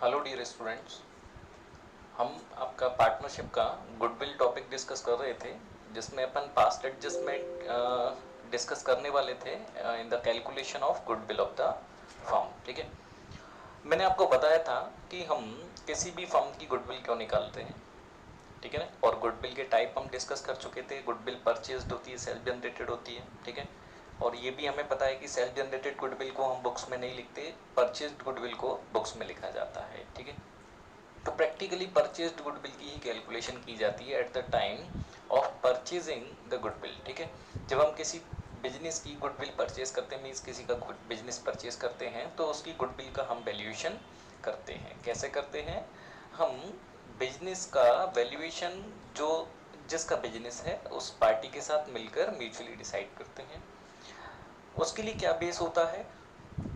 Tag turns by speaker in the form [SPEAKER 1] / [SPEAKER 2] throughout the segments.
[SPEAKER 1] Hello dear students, हम आपका partnership का गुडविल टॉपिक डिस्कस कर रहे थे, जिसमें अपन पास्ट एडजस्टमेंट डिस्कस करने वाले थे इन the calculation of goodwill of the firm. ठीक है, मैंने आपको बताया था कि हम किसी भी फर्म की गुडविल क्यों निकालते हैं। ठीक है ना, और गुडविल के टाइप हम डिस्कस कर चुके थे। गुडविल परचेज्ड होती है, सेल्फ जनरेटेड होती है। ठीक है, और ये भी हमें पता है कि सेल्फ जनरेटेड गुडविल को हम बुक्स में नहीं लिखते, परचेज्ड गुडविल को बुक्स में लिखा जाता है। ठीक है, तो प्रैक्टिकली परचेज्ड गुडविल की ही कैलकुलेशन की जाती है at the time of purchasing the goodwill. ठीक है, जब हम किसी बिजनेस की गुडविल परचेज करते हैं, मीन्स किसी का बिजनेस परचेज करते हैं, तो उसकी गुडविल का हम वैल्यूएशन करते हैं। कैसे करते हैं? हम बिजनेस का वैल्यूएशन जो जिसका बिजनेस है उस पार्टी के साथ मिलकर म्यूचुअली डिसाइड करते हैं। उसके लिए क्या बेस होता है?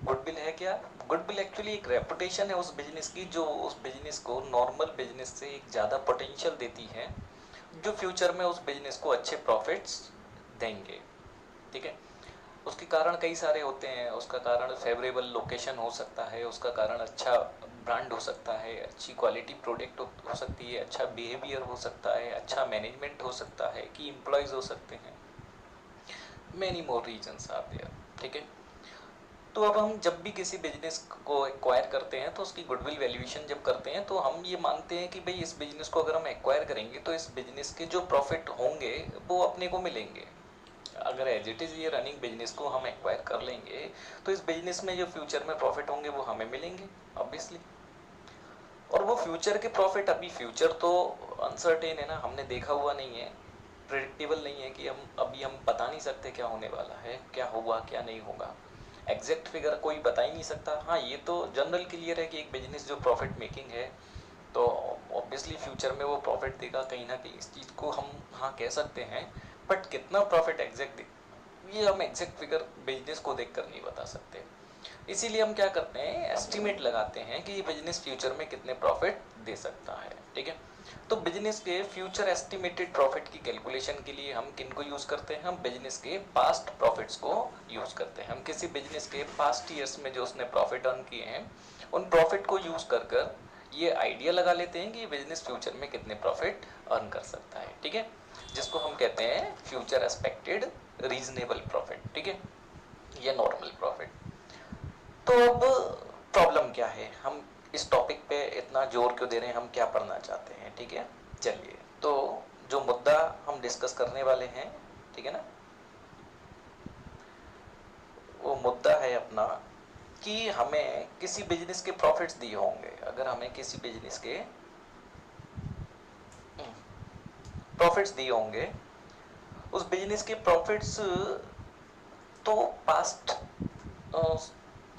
[SPEAKER 1] गुडविल है क्या? गुडविल एक्चुअली एक रेपुटेशन है उस बिजनेस की, जो उस बिजनेस को नॉर्मल बिजनेस से एक ज़्यादा पोटेंशियल देती है, जो फ्यूचर में उस बिजनेस को अच्छे प्रॉफिट्स देंगे। ठीक है, उसके कारण कई सारे होते हैं। उसका कारण फेवरेबल लोकेशन हो सकता है, उसका कारण अच्छा ब्रांड हो सकता है, अच्छी क्वालिटी प्रोडक्ट हो सकती है, अच्छा बिहेवियर हो सकता है, अच्छा मैनेजमेंट हो सकता है, कि एम्प्लॉयज़ हो सकते हैं, many more reasons are there. ठीक है, तो अब हम जब भी किसी बिजनेस को एक्वायर करते हैं, तो उसकी गुडविल वैल्यूएशन जब करते हैं, तो हम ये मानते हैं कि भाई इस बिजनेस को अगर हम एक्वायर करेंगे तो इस बिजनेस के जो प्रॉफिट होंगे वो अपने को मिलेंगे। अगर एज इट इज़ ये रनिंग बिजनेस को हम एक्वायर कर लेंगे, तो इस बिजनेस में जो फ्यूचर में प्रॉफिट होंगे वो हमें मिलेंगे ऑब्वियसली। और वो फ्यूचर के प्रॉफिट, अभी फ्यूचर तो अनसर्टेन है ना, हमने देखा हुआ नहीं है, प्रेडिक्टेबल नहीं है, कि हम बता नहीं सकते क्या होने वाला है, क्या होगा क्या नहीं होगा। एग्जैक्ट फिगर कोई बता ही नहीं सकता। हाँ, ये तो जनरल क्लियर है कि एक बिजनेस जो प्रॉफिट मेकिंग है, तो ऑब्वियसली फ्यूचर में वो प्रॉफिट देगा कहीं ना कहीं, इस चीज़ को हम हाँ कह सकते हैं। बट कितना प्रॉफिट एग्जैक्ट ये हम एग्जैक्ट फिगर बिजनेस को देख कर नहीं बता सकते। इसीलिए हम क्या करते हैं, एस्टिमेट लगाते हैं कि ये बिजनेस फ्यूचर में कितने प्रॉफिट दे सकता है। ठीक है, तो बिजनेस के फ्यूचर एस्टिमेटेड प्रॉफिट की कैलकुलेशन के लिए हम किन को यूज़ करते हैं? हम बिजनेस के पास्ट प्रॉफिट्स को यूज़ करते हैं। हम किसी बिजनेस के पास्ट ईयर्स में जो उसने प्रॉफिट अर्न किए हैं, उन प्रॉफिट को यूज़ कर कर ये आइडिया लगा लेते हैं कि ये बिजनेस फ्यूचर में कितने प्रॉफिट अर्न कर सकता है। ठीक है, जिसको हम कहते हैं फ्यूचर एक्सपेक्टेड रीजनेबल प्रॉफिट। ठीक है, या नॉर्मल प्रॉफिट। तो अब प्रॉब्लम क्या है, हम इस टॉपिक पे इतना जोर क्यों दे रहे हैं, हम क्या पढ़ना चाहते हैं? ठीक है, चलिए, तो जो मुद्दा हम डिस्कस करने वाले हैं, ठीक है ना, वो मुद्दा है अपना कि हमें किसी बिजनेस के प्रॉफिट्स दिए होंगे। अगर हमें किसी बिजनेस के प्रॉफिट्स दिए होंगे, उस बिजनेस के प्रॉफिट्स तो पास्ट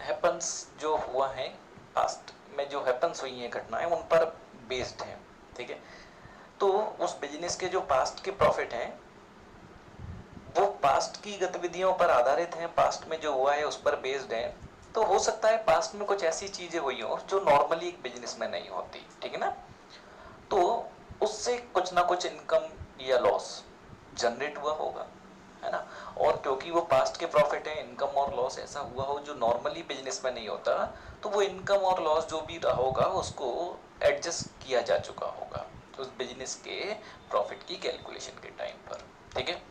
[SPEAKER 1] हैपन्स जो हुआ है, पास्ट में जो हैपन्स हुई हैं घटनाएं, उन पर बेस्ड है। ठीक है, तो उस बिजनेस के जो पास्ट के प्रॉफिट हैं वो पास्ट की गतिविधियों पर आधारित हैं, पास्ट में जो हुआ है उस पर बेस्ड है। तो हो सकता है पास्ट में कुछ ऐसी चीजें हुई हो जो नॉर्मली एक बिजनेस में नहीं होती। ठीक है ना, तो उससे कुछ ना कुछ इनकम या लॉस जनरेट हुआ होगा, है ना। और क्योंकि वो पास्ट के प्रॉफिट है, इनकम और लॉस ऐसा हुआ हो जो नॉर्मली बिजनेस में नहीं होता, तो वो इनकम और लॉस जो भी रहा होगा उसको एडजस्ट किया जा चुका होगा उस बिजनेस के प्रॉफिट की कैलकुलेशन के टाइम पर। ठीक है,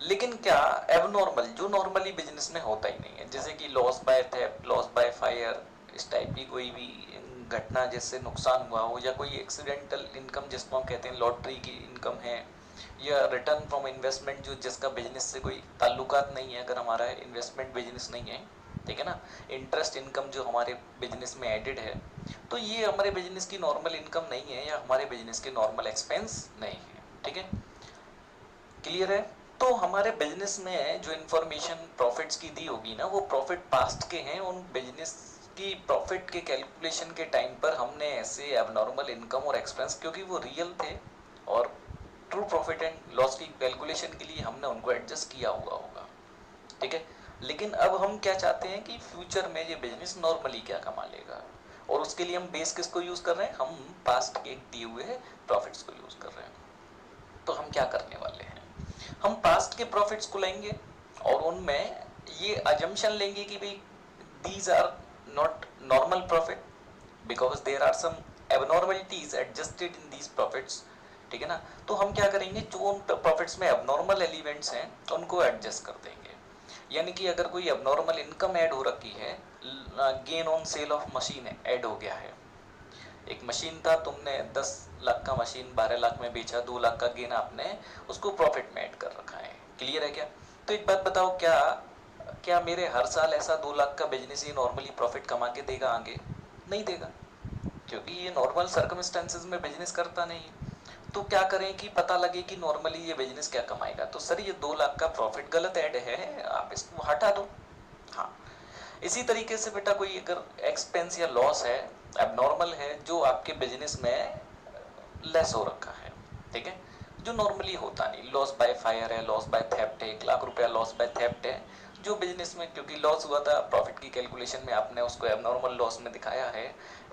[SPEAKER 1] लेकिन क्या एबनॉर्मल, जो नॉर्मली बिजनेस में होता ही नहीं है, जैसे कि loss by theft, loss by fire, इस टाइप की कोई भी घटना जिससे नुकसान हुआ हो, या कोई एक्सीडेंटल इनकम जिसको हम कहते हैं लॉटरी की इनकम है, या रिटर्न फ्रॉम इन्वेस्टमेंट जो जिसका बिजनेस से कोई ताल्लुकात नहीं है, अगर हमारा इन्वेस्टमेंट बिजनेस नहीं है, ठीक है ना, इंटरेस्ट इनकम जो हमारे बिजनेस में एडेड है, तो ये हमारे बिजनेस की नॉर्मल इनकम नहीं है, या हमारे बिजनेस के नॉर्मल एक्सपेंस नहीं है। ठीक है, क्लियर है। तो हमारे बिजनेस में जो इन्फॉर्मेशन प्रॉफिट्स की दी होगी ना, वो प्रॉफिट पास्ट के हैं। उन बिजनेस की प्रॉफिट के कैलकुलेशन के टाइम पर हमने ऐसे एबनॉर्मल इनकम और एक्सपेंस, क्योंकि वो रियल थे और ट्रू प्रॉफिट एंड लॉस की कैलकुलेशन के लिए हमने उनको एडजस्ट किया हुआ होगा। ठीक है, लेकिन अब हम क्या चाहते हैं कि फ्यूचर में ये बिजनेस नॉर्मली क्या कमा लेगा, और उसके लिए हम बेस किसको यूज कर रहे हैं? हम पास्ट के दिए हुए प्रॉफिट्स को यूज कर रहे हैं। तो हम क्या करने वाले हैं, हम पास्ट के प्रॉफिट्स को लेंगे और उनमें ये अजम्पशन लेंगे कि भाई these are not normal profit, because there are some abnormalities adjusted in these profits, ठीक है ना। तो हम क्या करेंगे, जो उन प्रॉफिट्स में एबनॉर्मल एलिमेंट्स हैं उनको एडजस्ट कर देंगे। यानी कि अगर कोई एबनॉर्मल इनकम ऐड हो रखी है, gain on sale of machine add हो गया है, एक मशीन था, तुमने 10 लाख का मशीन 12 लाख में बेचा, 2 लाख का गेन आपने उसको प्रॉफिट में ऐड कर रखा है। क्लियर है क्या? तो एक बात बताओ, क्या क्या मेरे हर साल ऐसा 2 लाख का बिजनेस ही नॉर्मली प्रॉफिट कमा के देगा आगे? नहीं देगा, क्योंकि ये नॉर्मल सर्कमस्टेंसेज में बिजनेस करता नहीं है। तो क्या करें कि पता लगे कि नॉर्मली ये बिजनेस क्या कमाएगा, तो सर ये 2 लाख का प्रॉफिट गलत ऐड है, आप इसको हटा दो। हाँ, इसी तरीके से बेटा कोई अगर एक्सपेंस या लॉस है, एबनॉर्मल है, जो आपके बिजनेस में लेस हो रखा है, ठीक है, जो नॉर्मली होता नहीं, लॉस बाय फायर है, लॉस बाय थेफ्ट है, 1 लाख रुपया लॉस बाय थेफ्ट है, जो बिजनेस में क्योंकि लॉस हुआ था, प्रॉफिट की कैलकुलेशन में आपने उसको एबनॉर्मल लॉस में दिखाया है,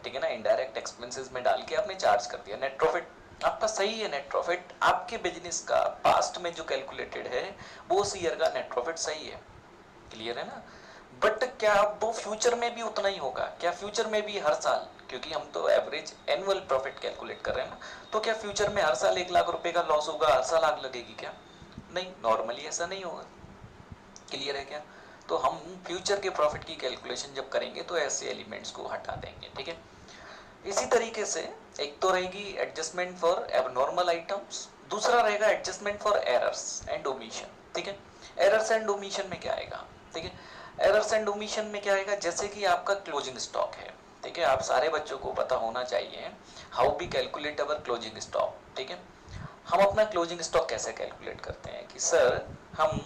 [SPEAKER 1] ठीक है ना, इनडायरेक्ट एक्सपेंसेस में डाल के आपने चार्ज कर दिया। नेट प्रॉफिट आपका सही है, नेट प्रॉफिट आपके बिजनेस का पास्ट में जो कैलकुलेटेड है वो उस ईयर का नेट प्रॉफिट सही है। क्लियर है ना? बट क्या वो फ्यूचर में भी उतना ही होगा? क्या फ्यूचर में भी हर साल, क्योंकि हम तो एवरेज एनुअल प्रॉफिट कैलकुलेट कर रहे हैं ना, तो क्या फ्यूचर में हर साल 1 लाख रुपए का लॉस होगा, हर साल आग लगेगी क्या? नहीं, नॉर्मली ऐसा नहीं होगा। क्लियर है क्या? तो हम फ्यूचर के प्रॉफिट की कैलकुलेशन जब करेंगे तो ऐसे एलिमेंट्स को हटा देंगे, ठीक है। इसी तरीके से एक तो रहेगी एडजस्टमेंट फॉर एबनॉर्मल आइटम्स, दूसरा रहेगा adjustment for errors and omission, ठीक है। एरर्स एंड ओमिशन में क्या आएगा, ठीक है, एरर्स एंड ओमिशन में क्या आएगा, जैसे कि आपका क्लोजिंग स्टॉक है, ठीक है, आप सारे बच्चों को पता होना चाहिए how we calculate our closing stock, ठीक है। हम अपना क्लोजिंग स्टॉक कैसे कैलकुलेट करते हैं कि सर हम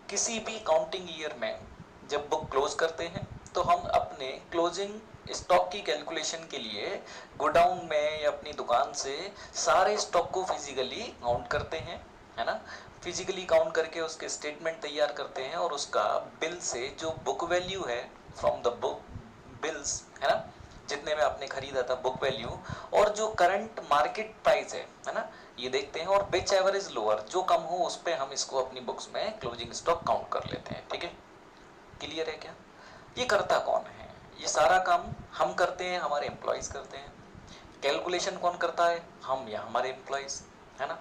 [SPEAKER 1] किसी भी काउंटिंग ईयर में जब बुक क्लोज करते हैं तो हम अपने क्लोजिंग स्टॉक की कैलकुलेशन के लिए गोडाउन में या अपनी दुकान से सारे स्टॉक को फिजिकली काउंट करते हैं, है ना, फिजिकली काउंट करके उसके स्टेटमेंट तैयार करते हैं और उसका बिल से जो बुक वैल्यू है फ्रॉम द बुक बिल्स, है ना, जितने में आपने खरीदा था बुक वैल्यू, और जो करंट मार्केट प्राइस है ना, ये देखते हैं, और विच एवर इज लोअर, जो कम हो उस पर हम इसको अपनी बुक्स में क्लोजिंग स्टॉक काउंट कर लेते हैं, ठीक है। क्लियर है क्या? ये करता कौन है? ये सारा काम हम करते हैं, हमारे एम्प्लॉयज करते हैं। कैलकुलेशन कौन करता है? हम या हमारे एम्प्लॉयज, है ना।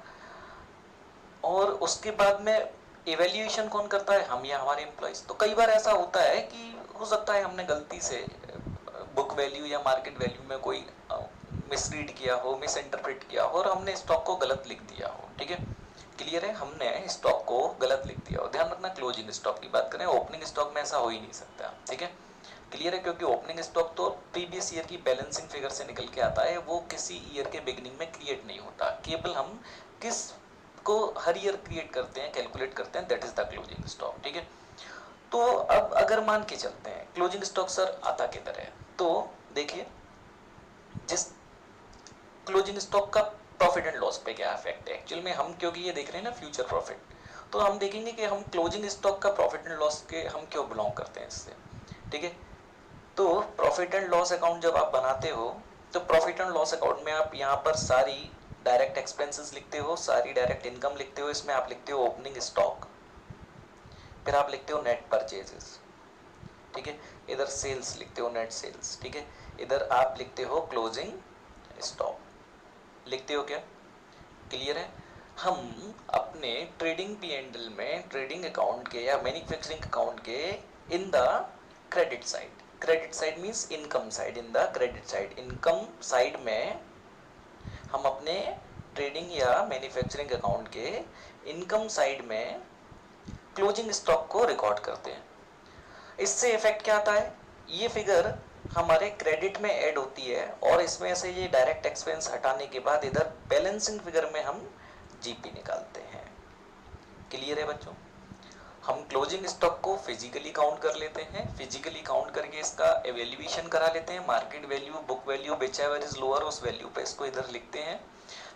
[SPEAKER 1] और उसके बाद में इवेल्यूएशन कौन करता है? हम या हमारे एम्प्लॉयज। तो कई बार ऐसा होता है कि हो सकता है हमने गलती से बुक वैल्यू या मार्केट वैल्यू में कोई मिसरीड किया हो, मिस इंटरप्रेट किया हो और हमने स्टॉक को गलत लिख दिया हो, ठीक है। क्लियर है? हमने स्टॉक को गलत लिख दिया हो। ध्यान रखना, क्लोजिंग स्टॉक की बात करें, ओपनिंग स्टॉक में ऐसा हो ही नहीं सकता, ठीक है। क्लियर है? क्योंकि ओपनिंग स्टॉक तो प्रीवियस ईयर की बैलेंसिंग फिगर से निकल के आता है, वो किसी ईयर के बिगिनिंग में क्रिएट नहीं होता, केवल हम किस को हर ईयर क्रिएट करते हैं, कैलकुलेट करते हैं, that is the closing stock, ठीक है। तो अब अगर मान के चलते हैं क्लोजिंग स्टॉक सर आता किधर है, तो देखिए जिस क्लोजिंग स्टॉक का प्रॉफिट एंड लॉस पे क्या इफेक्ट है एक्चुअल में, हम क्योंकि ये देख रहे हैं ना फ्यूचर प्रॉफिट, तो हम देखेंगे कि हम क्लोजिंग स्टॉक का प्रॉफिट एंड लॉस के हम क्यों बिलोंग करते हैं इससे, ठीक है। तो प्रॉफिट एंड लॉस अकाउंट जब आप बनाते हो तो प्रॉफिट एंड लॉस अकाउंट में आप यहाँ पर सारी डायरेक्ट एक्सपेंसेस लिखते हो, सारी डायरेक्ट इनकम लिखते हो, इसमें आप लिखते हो ओपनिंग स्टॉक, फिर आप लिखते हो नेट परचेजेस, ठीक है, इधर सेल्स लिखते हो, नेट सेल्स, ठीक है, इधर आप लिखते हो क्लोजिंग स्टॉक, लिखते हो क्या? क्लियर है? हम अपने ट्रेडिंग पी एंड एल में ट्रेडिंग अकाउंट के या मैन्युफैक्चरिंग अकाउंट के in the credit side, credit side means income side, in the credit side, income side में हम अपने ट्रेडिंग या मैन्युफैक्चरिंग अकाउंट के इनकम साइड में क्लोजिंग स्टॉक को रिकॉर्ड करते हैं। इससे इफेक्ट क्या आता है? ये फिगर हमारे क्रेडिट में ऐड होती है और इसमें से ये डायरेक्ट एक्सपेंस हटाने के बाद इधर बैलेंसिंग फिगर में हम जीपी निकालते हैं। क्लियर है बच्चों? हम क्लोजिंग स्टॉक को फिजिकली काउंट कर लेते हैं, फिजिकली काउंट करके इसका एवेल्यूएशन करा लेते हैं, market value, book value, which ever is lower, उस वैल्यू पे इसको इधर लिखते हैं।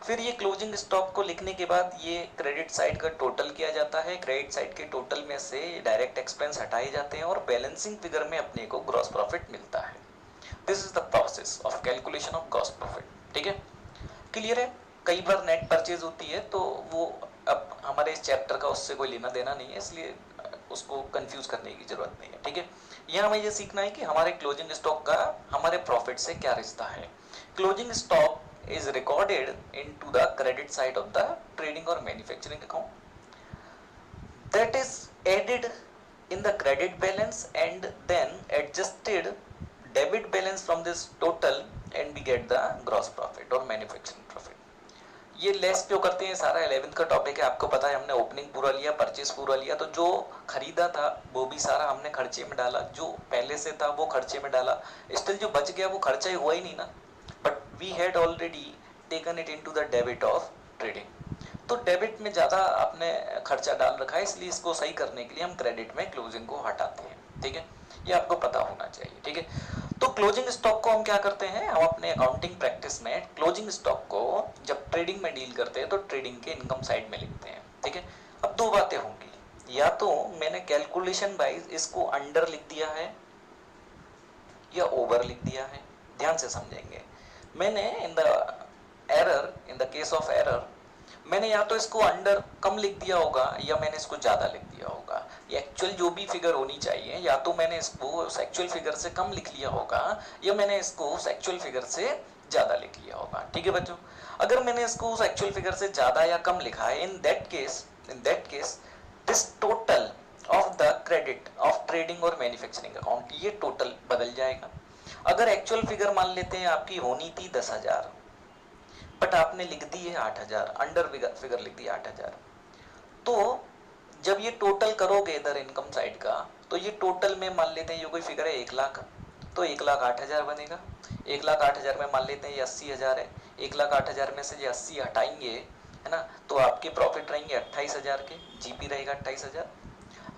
[SPEAKER 1] फिर ये क्लोजिंग स्टॉक को लिखने के बाद ये क्रेडिट साइड का टोटल किया जाता है, क्रेडिट साइड के टोटल में से डायरेक्ट एक्सपेंस हटाए जाते हैं और बैलेंसिंग फिगर में अपने को ग्रॉस प्रॉफिट मिलता है। This is the process of calculation of gross profit, ठीक है। क्लियर है? कई बार नेट परचेज होती है तो वो अब हमारे इस चैप्टर का उससे कोई लेना देना नहीं है, इसलिए उसको कंफ्यूज करने की जरूरत नहीं है, ठीक है। यहाँ हमें ये सीखना है कि हमारे क्लोजिंग स्टॉक का हमारे प्रॉफिट से क्या रिश्ता है। Closing stock is recorded into the credit side of the trading or manufacturing account, that is added in the credit balance and then adjusted debit balance from this total and we get the gross profit or manufacturing profit। ये less क्यों करते हैं, सारा 11th का topic है, आपको पता है। हमने ओपनिंग पूरा लिया, परचेस पूरा लिया, तो जो खरीदा था वो भी सारा हमने खर्चे में डाला, जो पहले से था वो खर्चे में डाला, स्टिल जो बच गया वो खर्चा ही हुआ ही नहीं ना, but we had already taken it into the debit of trading. तो डेबिट में ज़्यादा आपने खर्चा डाल रखा है, इसलिए इसको सही करने के लिए हम क्रेडिट में क्लोजिंग को हटाते हैं, ठीक है। ये आपको पता होना चाहिए, ठीक है। तो क्लोजिंग स्टॉक को हम क्या करते हैं, हम अपने अकाउंटिंग प्रैक्टिस में क्लोजिंग स्टॉक को जब ट्रेडिंग में डील करते हैं तो ट्रेडिंग के इनकम साइड में लिखते हैं, ठीक है। अब दो बातें होंगी, या तो मैंने कैलकुलेशन वाइज इसको अंडर लिख दिया है या ओवर लिख दिया है। ध्यान से समझेंगे, मैंने in the case of error मैंने या तो इसको अंडर कम लिख दिया होगा या मैंने इसको ज़्यादा लिख दिया होगा। एक्चुअल जो भी फिगर होनी चाहिए, या तो मैंने इसको उस एक्चुअल फिगर से कम लिख लिया होगा या मैंने इसको उस एक्चुअल फिगर से ज़्यादा लिख लिया होगा, ठीक है बच्चों। अगर मैंने इसको उस एक्चुअल फिगर से ज़्यादा या कम लिखा है, in that case this total of the credit of trading और मैन्युफैक्चरिंग अकाउंट, ये टोटल बदल जाएगा। अगर एक्चुअल फिगर मान लेते हैं आपकी होनी थी 10,000, बट आपने लिख दी है 8,000, अंडर फिगर लिख दी 8,000, तो जब ये टोटल करोगे इधर इनकम साइड का, तो ये टोटल में मान लेते हैं ये कोई फिगर है 1 लाख, तो 1,08,000 बनेगा। 1,08,000 में मान लेते हैं ये 80,000 है, 1,08,000 में से ये 80 हटाएंगे, है ना, तो आपके प्रॉफिट रहेंगे 28,000 के, जीपी रहेगा 28,000।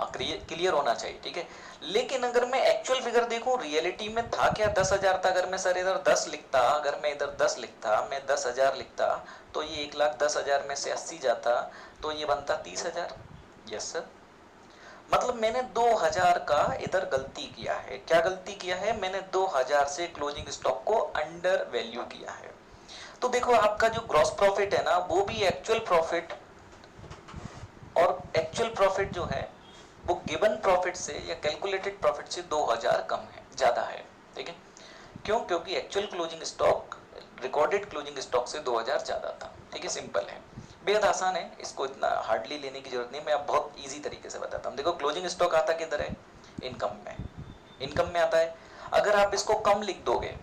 [SPEAKER 1] क्लियर होना चाहिए, ठीक है। लेकिन अगर मैं एक्चुअल फिगर देखूं, रियलिटी में था क्या 10,000 था। अगर मैं सर इधर 10 लिखता, अगर मैं इधर 10 लिखता, मैं 10,000 लिखता, तो ये 1,10,000 में से 80 जाता, तो ये बनता 30,000। यस सर, मतलब मैंने 2,000 का इधर गलती किया है। क्या गलती किया है, मैंने 2,000 से क्लोजिंग स्टॉक को अंडर वैल्यू किया है। तो देखो आपका जो ग्रॉस प्रॉफिट है ना, वो भी एक्चुअल प्रॉफिट, और एक्चुअल प्रॉफिट जो है वो गिवन प्रॉफिट से या कैलकुलेटेड प्रॉफिट से 2,000 कम है, ज़्यादा है, ठीक है। क्यों, क्योंकि actual closing stock recorded closing stock से 2,000 ज़्यादा था, ठीक है। सिंपल है, बेहद आसान है, इसको इतना हार्डली लेने की जरूरत नहीं, मैं अब बहुत ईजी तरीके से बताता हूँ। देखो क्लोजिंग स्टॉक आता किधर है, इनकम में, इनकम में आता है। अगर आप इसको कम लिख दोगे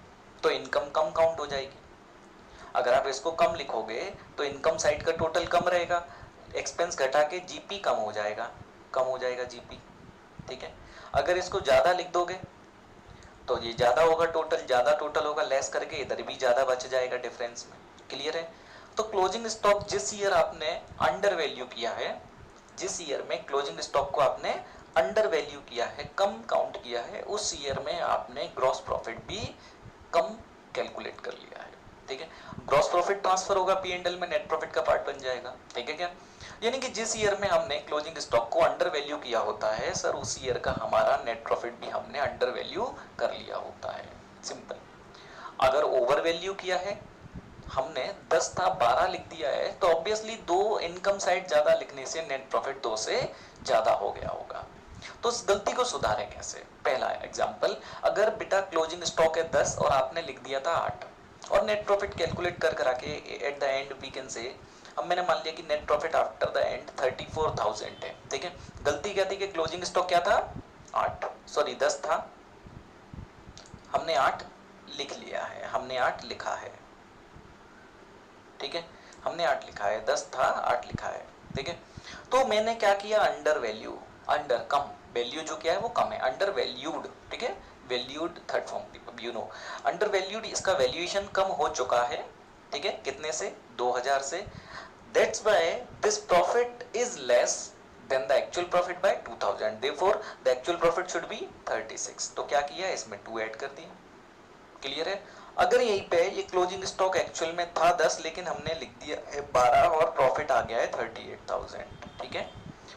[SPEAKER 1] तो इनकम कम काउंट हो जाएगी, अगर आप इसको कम लिखोगे तो इनकम साइड का टोटल कम रहेगा, एक्सपेंस घटा के जीपी कम हो जाएगा, कम हो जाएगा जीपी, ठीक है। अगर इसको ज़्यादा लिख दोगे तो ये ज़्यादा होगा, टोटल ज़्यादा टोटल होगा, लेस करके इधर भी ज़्यादा बच जाएगा डिफरेंस में। क्लियर है। तो क्लोजिंग स्टॉक जिस ईयर आपने अंडर वैल्यू किया है, जिस ईयर में क्लोजिंग स्टॉक को आपने अंडर वैल्यू किया है, कम काउंट किया है, उस ईयर में आपने ग्रॉस प्रॉफिट भी कम कैलकुलेट कर लिया है, ठीक है। ग्रॉस प्रॉफिट ट्रांसफर होगा पी&एल में, नेट प्रॉफिट का पार्ट बन जाएगा, ठीक है क्या। यानी कि जिस ईयर में हमने क्लोजिंग स्टॉक को अंडर वैल्यू किया होता है सर, उस ईयर का हमारा नेट प्रॉफिट भी हमने अंडर वैल्यू कर लिया होता है, सिंपल। अगर ओवर वैल्यू किया है, हमने 10 था 12 लिख दिया है, तो ऑब्वियसली 2 इनकम साइड ज्यादा लिखने से नेट प्रॉफिट 2 से ज्यादा हो गया होगा। तो इस गलती को सुधारें कैसे। पहला एग्जांपल, अगर बेटा क्लोजिंग स्टॉक है 10 और आपने लिख दिया था 8, और नेट प्रॉफिट कैलकुलेट कर करा के at the end we can say, अब मैंने मान लिया कि net profit after the end 34,000 है, ठीक है। गलती क्या थी कि क्लोजिंग स्टॉक क्या था 8, सॉरी 10 था, हमने 8 लिख लिया है, हमने 8 लिखा है, ठीक है, हमने 8 लिखा है, 10 था 8 लिखा है, ठीक है। तो मैंने क्या किया, अंडर वैल्यू, अंडर कम, वैल्यू जो क्या है वो कम है, अंडर वैल्यूड, ठीक है, valued third form, you know, under valued, इसका वैल्यूएशन कम हो चुका है, ठीक है, कितने से, 2,000 से। That's why this profit is less than the actual profit by 2,000. Therefore, the actual profit should be 36. तो क्या किया, इसमें 2 ऐड कर दिया। क्लियर है। अगर यहीं पे ये क्लोजिंग स्टॉक एक्चुअल में था 10, लेकिन हमने लिख दिया है 12 और प्रॉफिट आ गया है 38,000, ठीक है,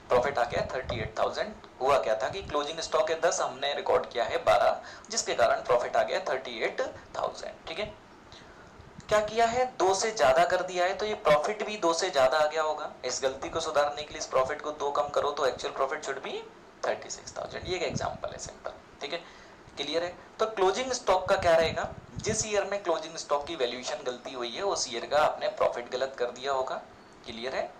[SPEAKER 1] प्रॉफिट आ गया 38,000। हुआ क्या था कि क्लोजिंग स्टॉक है 10, हमने रिकॉर्ड किया है 12, जिसके कारण प्रॉफिट आ गया 38,000, ठीक है। क्या किया है, 2 से ज्यादा कर दिया है, तो ये प्रॉफिट भी 2 से ज्यादा आ गया होगा। इस गलती को सुधारने के लिए इस प्रॉफिट को 2 कम करो तो एक्चुअल प्रॉफिट शुड बी 36,000, ये एक एग्जांपल है सिंपल, ठीक है, क्लियर है। तो क्लोजिंग स्टॉक का क्या रहेगा, जिस ईयर में क्लोजिंग स्टॉक की वैल्यूएशन गलती हुई है उस ईयर का आपने प्रॉफिट गलत कर दिया होगा, क्लियर है,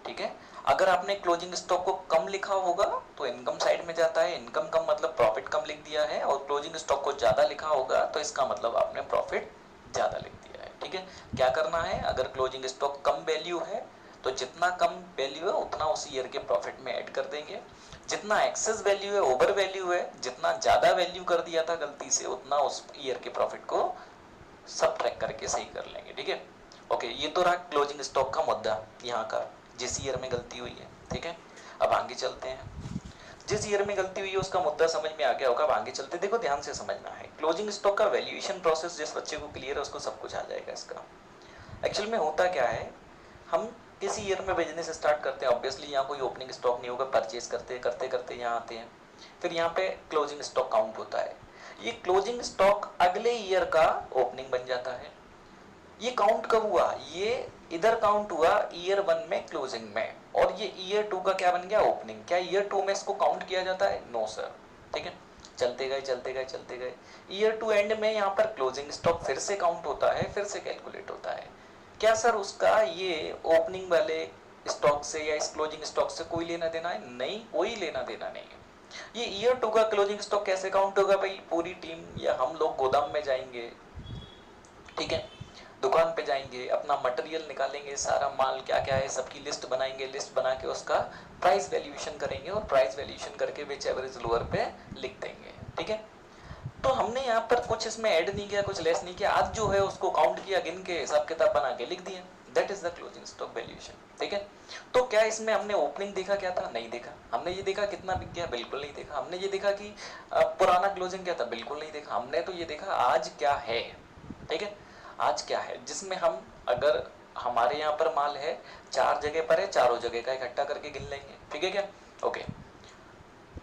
[SPEAKER 1] ठीक है। अगर आपने क्लोजिंग स्टॉक को कम लिखा होगा तो इनकम साइड में जाता है, इनकम कम मतलब प्रॉफिट कम लिख दिया है, और क्लोजिंग स्टॉक को ज़्यादा लिखा होगा तो इसका मतलब आपने प्रॉफिट ज़्यादा लिख दिया है, ठीक है। क्या करना है, अगर क्लोजिंग स्टॉक कम वैल्यू है तो जितना कम वैल्यू है उतना उस ईयर के प्रॉफिट में ऐड कर देंगे, जितना एक्सेस वैल्यू है, ओवर वैल्यू है, जितना ज़्यादा वैल्यू कर दिया था गलती से उतना उस ईयर के प्रॉफिट को सबट्रैक्ट करके सही कर लेंगे, ठीक है। ओके, ये तो रहा क्लोजिंग स्टॉक का मुद्दा यहाँ का, जिस ईयर में गलती हुई है, ठीक है। अब आगे चलते हैं, जिस ईयर में गलती हुई है उसका मुद्दा समझ में आ गया होगा। अब आगे चलते, देखो ध्यान से समझना है, क्लोजिंग स्टॉक का वैल्यूएशन प्रोसेस जिस बच्चे को क्लियर है उसको सब कुछ आ जाएगा इसका। एक्चुअल में होता क्या है, हम किसी ईयर में बिजनेस स्टार्ट करते हैं, ऑब्वियसली यहाँ कोई ओपनिंग स्टॉक नहीं होगा, परचेज करते करते करते यहाँ आते हैं, फिर यहाँ पे क्लोजिंग स्टॉक काउंट होता है, ये क्लोजिंग स्टॉक अगले ईयर का ओपनिंग बन जाता है। ये काउंट कब हुआ, ये इधर काउंट हुआ ईयर 1 में क्लोजिंग में, और ये ईयर 2 का क्या बन गया, ओपनिंग। क्या ईयर 2 में इसको काउंट किया जाता है, नो सर, ठीक है। चलते गए चलते गए चलते गए, ईयर 2 एंड में यहाँ पर क्लोजिंग स्टॉक फिर से काउंट होता है, फिर से कैलकुलेट होता है। क्या सर उसका ये ओपनिंग वाले स्टॉक से या इस क्लोजिंग स्टॉक से कोई लेना देना है, नहीं, कोई लेना देना नहीं है। ये ईयर 2 का क्लोजिंग स्टॉक कैसे काउंट होगा भाई, पूरी टीम या हम लोग गोदाम में जाएंगे, ठीक है, दुकान पे जाएंगे, अपना मटेरियल निकालेंगे, सारा माल क्या क्या है सबकी लिस्ट बनाएंगे, लिस्ट बना के उसका प्राइस वैल्यूएशन करेंगे, और प्राइस वैल्यूएशन करके विच एवरेज लोअर पे लिख देंगे, ठीक है। तो हमने यहाँ पर कुछ इसमें ऐड नहीं किया, कुछ लेस नहीं किया, आज जो है उसको काउंट किया, गिन के हिसाब किताब बना के लिख दिया, that is the closing stock valuation, ठीक है। तो क्या इसमें हमने ओपनिंग देखा क्या था, नहीं देखा। हमने ये देखा कितना बिक गया, बिल्कुल नहीं देखा। हमने ये देखा कि पुराना क्लोजिंग क्या था, बिल्कुल नहीं देखा। हमने तो ये देखा आज क्या है, ठीक है, आज क्या है, जिसमें हम अगर हमारे यहाँ पर माल है 4 जगह पर है, चारों जगह का इकट्ठा करके गिन लेंगे, ठीक है क्या, ओके।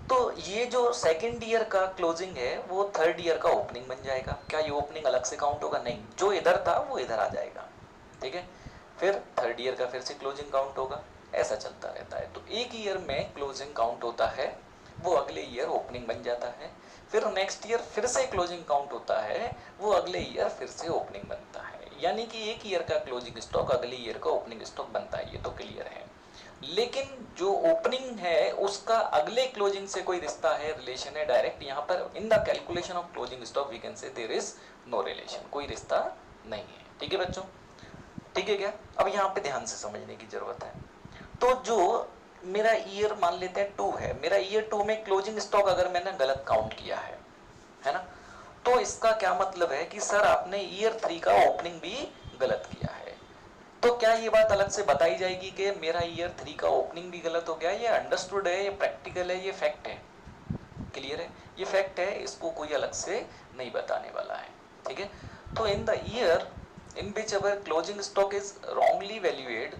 [SPEAKER 1] तो ये जो सेकंड ईयर का क्लोजिंग है वो थर्ड ईयर का ओपनिंग बन जाएगा। क्या ये ओपनिंग अलग से काउंट होगा, नहीं, जो इधर था वो इधर आ जाएगा, ठीक है। फिर थर्ड ईयर का फिर से क्लोजिंग काउंट होगा, ऐसा चलता रहता है। तो एक ईयर में क्लोजिंग काउंट होता है, वो अगले ईयर ओपनिंग बन जाता है, फिर नेक्स्ट ईयर फिर से क्लोजिंग काउंट होता है, वो अगले ईयर फिर से ओपनिंग बनता है। यानी कि एक ईयर का क्लोजिंग स्टॉक अगले ईयर का ओपनिंग स्टॉक बनता है, ये तो क्लियर है। लेकिन जो ओपनिंग है उसका अगले क्लोजिंग से कोई रिश्ता है, रिलेशन है डायरेक्ट, यहाँ पर in the calculation of closing stock we can say there is no relation, कोई रिश्ता नहीं है, ठीक है बच्चों, ठीक है क्या। अब यहाँ पे ध्यान से समझने की जरूरत है। तो जो मेरा ईयर मान लेते हैं 2 है, मेरा ईयर 2 में क्लोजिंग स्टॉक अगर मैंने गलत काउंट किया है ना, तो इसका क्या मतलब है कि सर आपने ईयर 3 का ओपनिंग भी गलत किया है। तो क्या ये बात अलग से बताई जाएगी कि मेरा ईयर 3 का ओपनिंग भी गलत हो गया, ये अंडरस्टूड है, ये प्रैक्टिकल है, ये फैक्ट है, क्लियर है, ये फैक्ट है, इसको कोई अलग से नहीं बताने वाला है, ठीक है। तो in the year in which our closing stock is wrongly valued,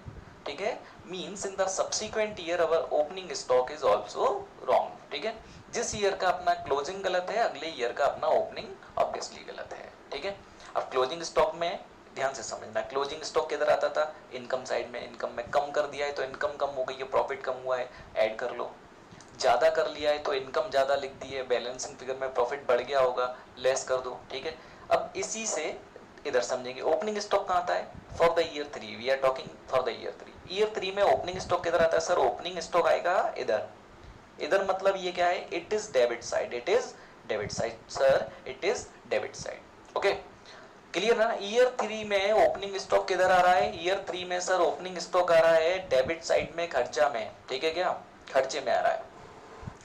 [SPEAKER 1] ठीक है, means in the subsequent year our opening stock is also wrong, ठीक है। जिस ईयर का अपना क्लोजिंग गलत है अगले ईयर का अपना ओपनिंग ऑब्वियसली गलत है, ठीक है। अब क्लोजिंग स्टॉक में ध्यान से समझना, क्लोजिंग स्टॉक किधर आता था, इनकम साइड में। इनकम में कम कर दिया है तो इनकम कम हो गई है, प्रॉफिट कम हुआ है, ऐड कर लो। ज़्यादा कर लिया है तो इनकम ज़्यादा लिख दी है, बैलेंसिंग फिगर में प्रॉफिट बढ़ गया होगा, लेस कर दो, ठीक है। अब इसी से इधर समझेंगे, ओपनिंग स्टॉक कहाँ आता है, for the year 3, we are talking for the year 3। Year 3 में ओपनिंग स्टॉक किधर आता है सर, ओपनिंग स्टॉक आएगा इधर, इधर मतलब ये क्या है, it is debit side, it is debit side sir, it is debit side, okay, clear ना। ईयर 3 में ओपनिंग स्टॉक किधर आ रहा है, ईयर 3 में सर ओपनिंग स्टॉक आ रहा है डेबिट साइड में, खर्चा में, ठीक है क्या, खर्चे में आ रहा है,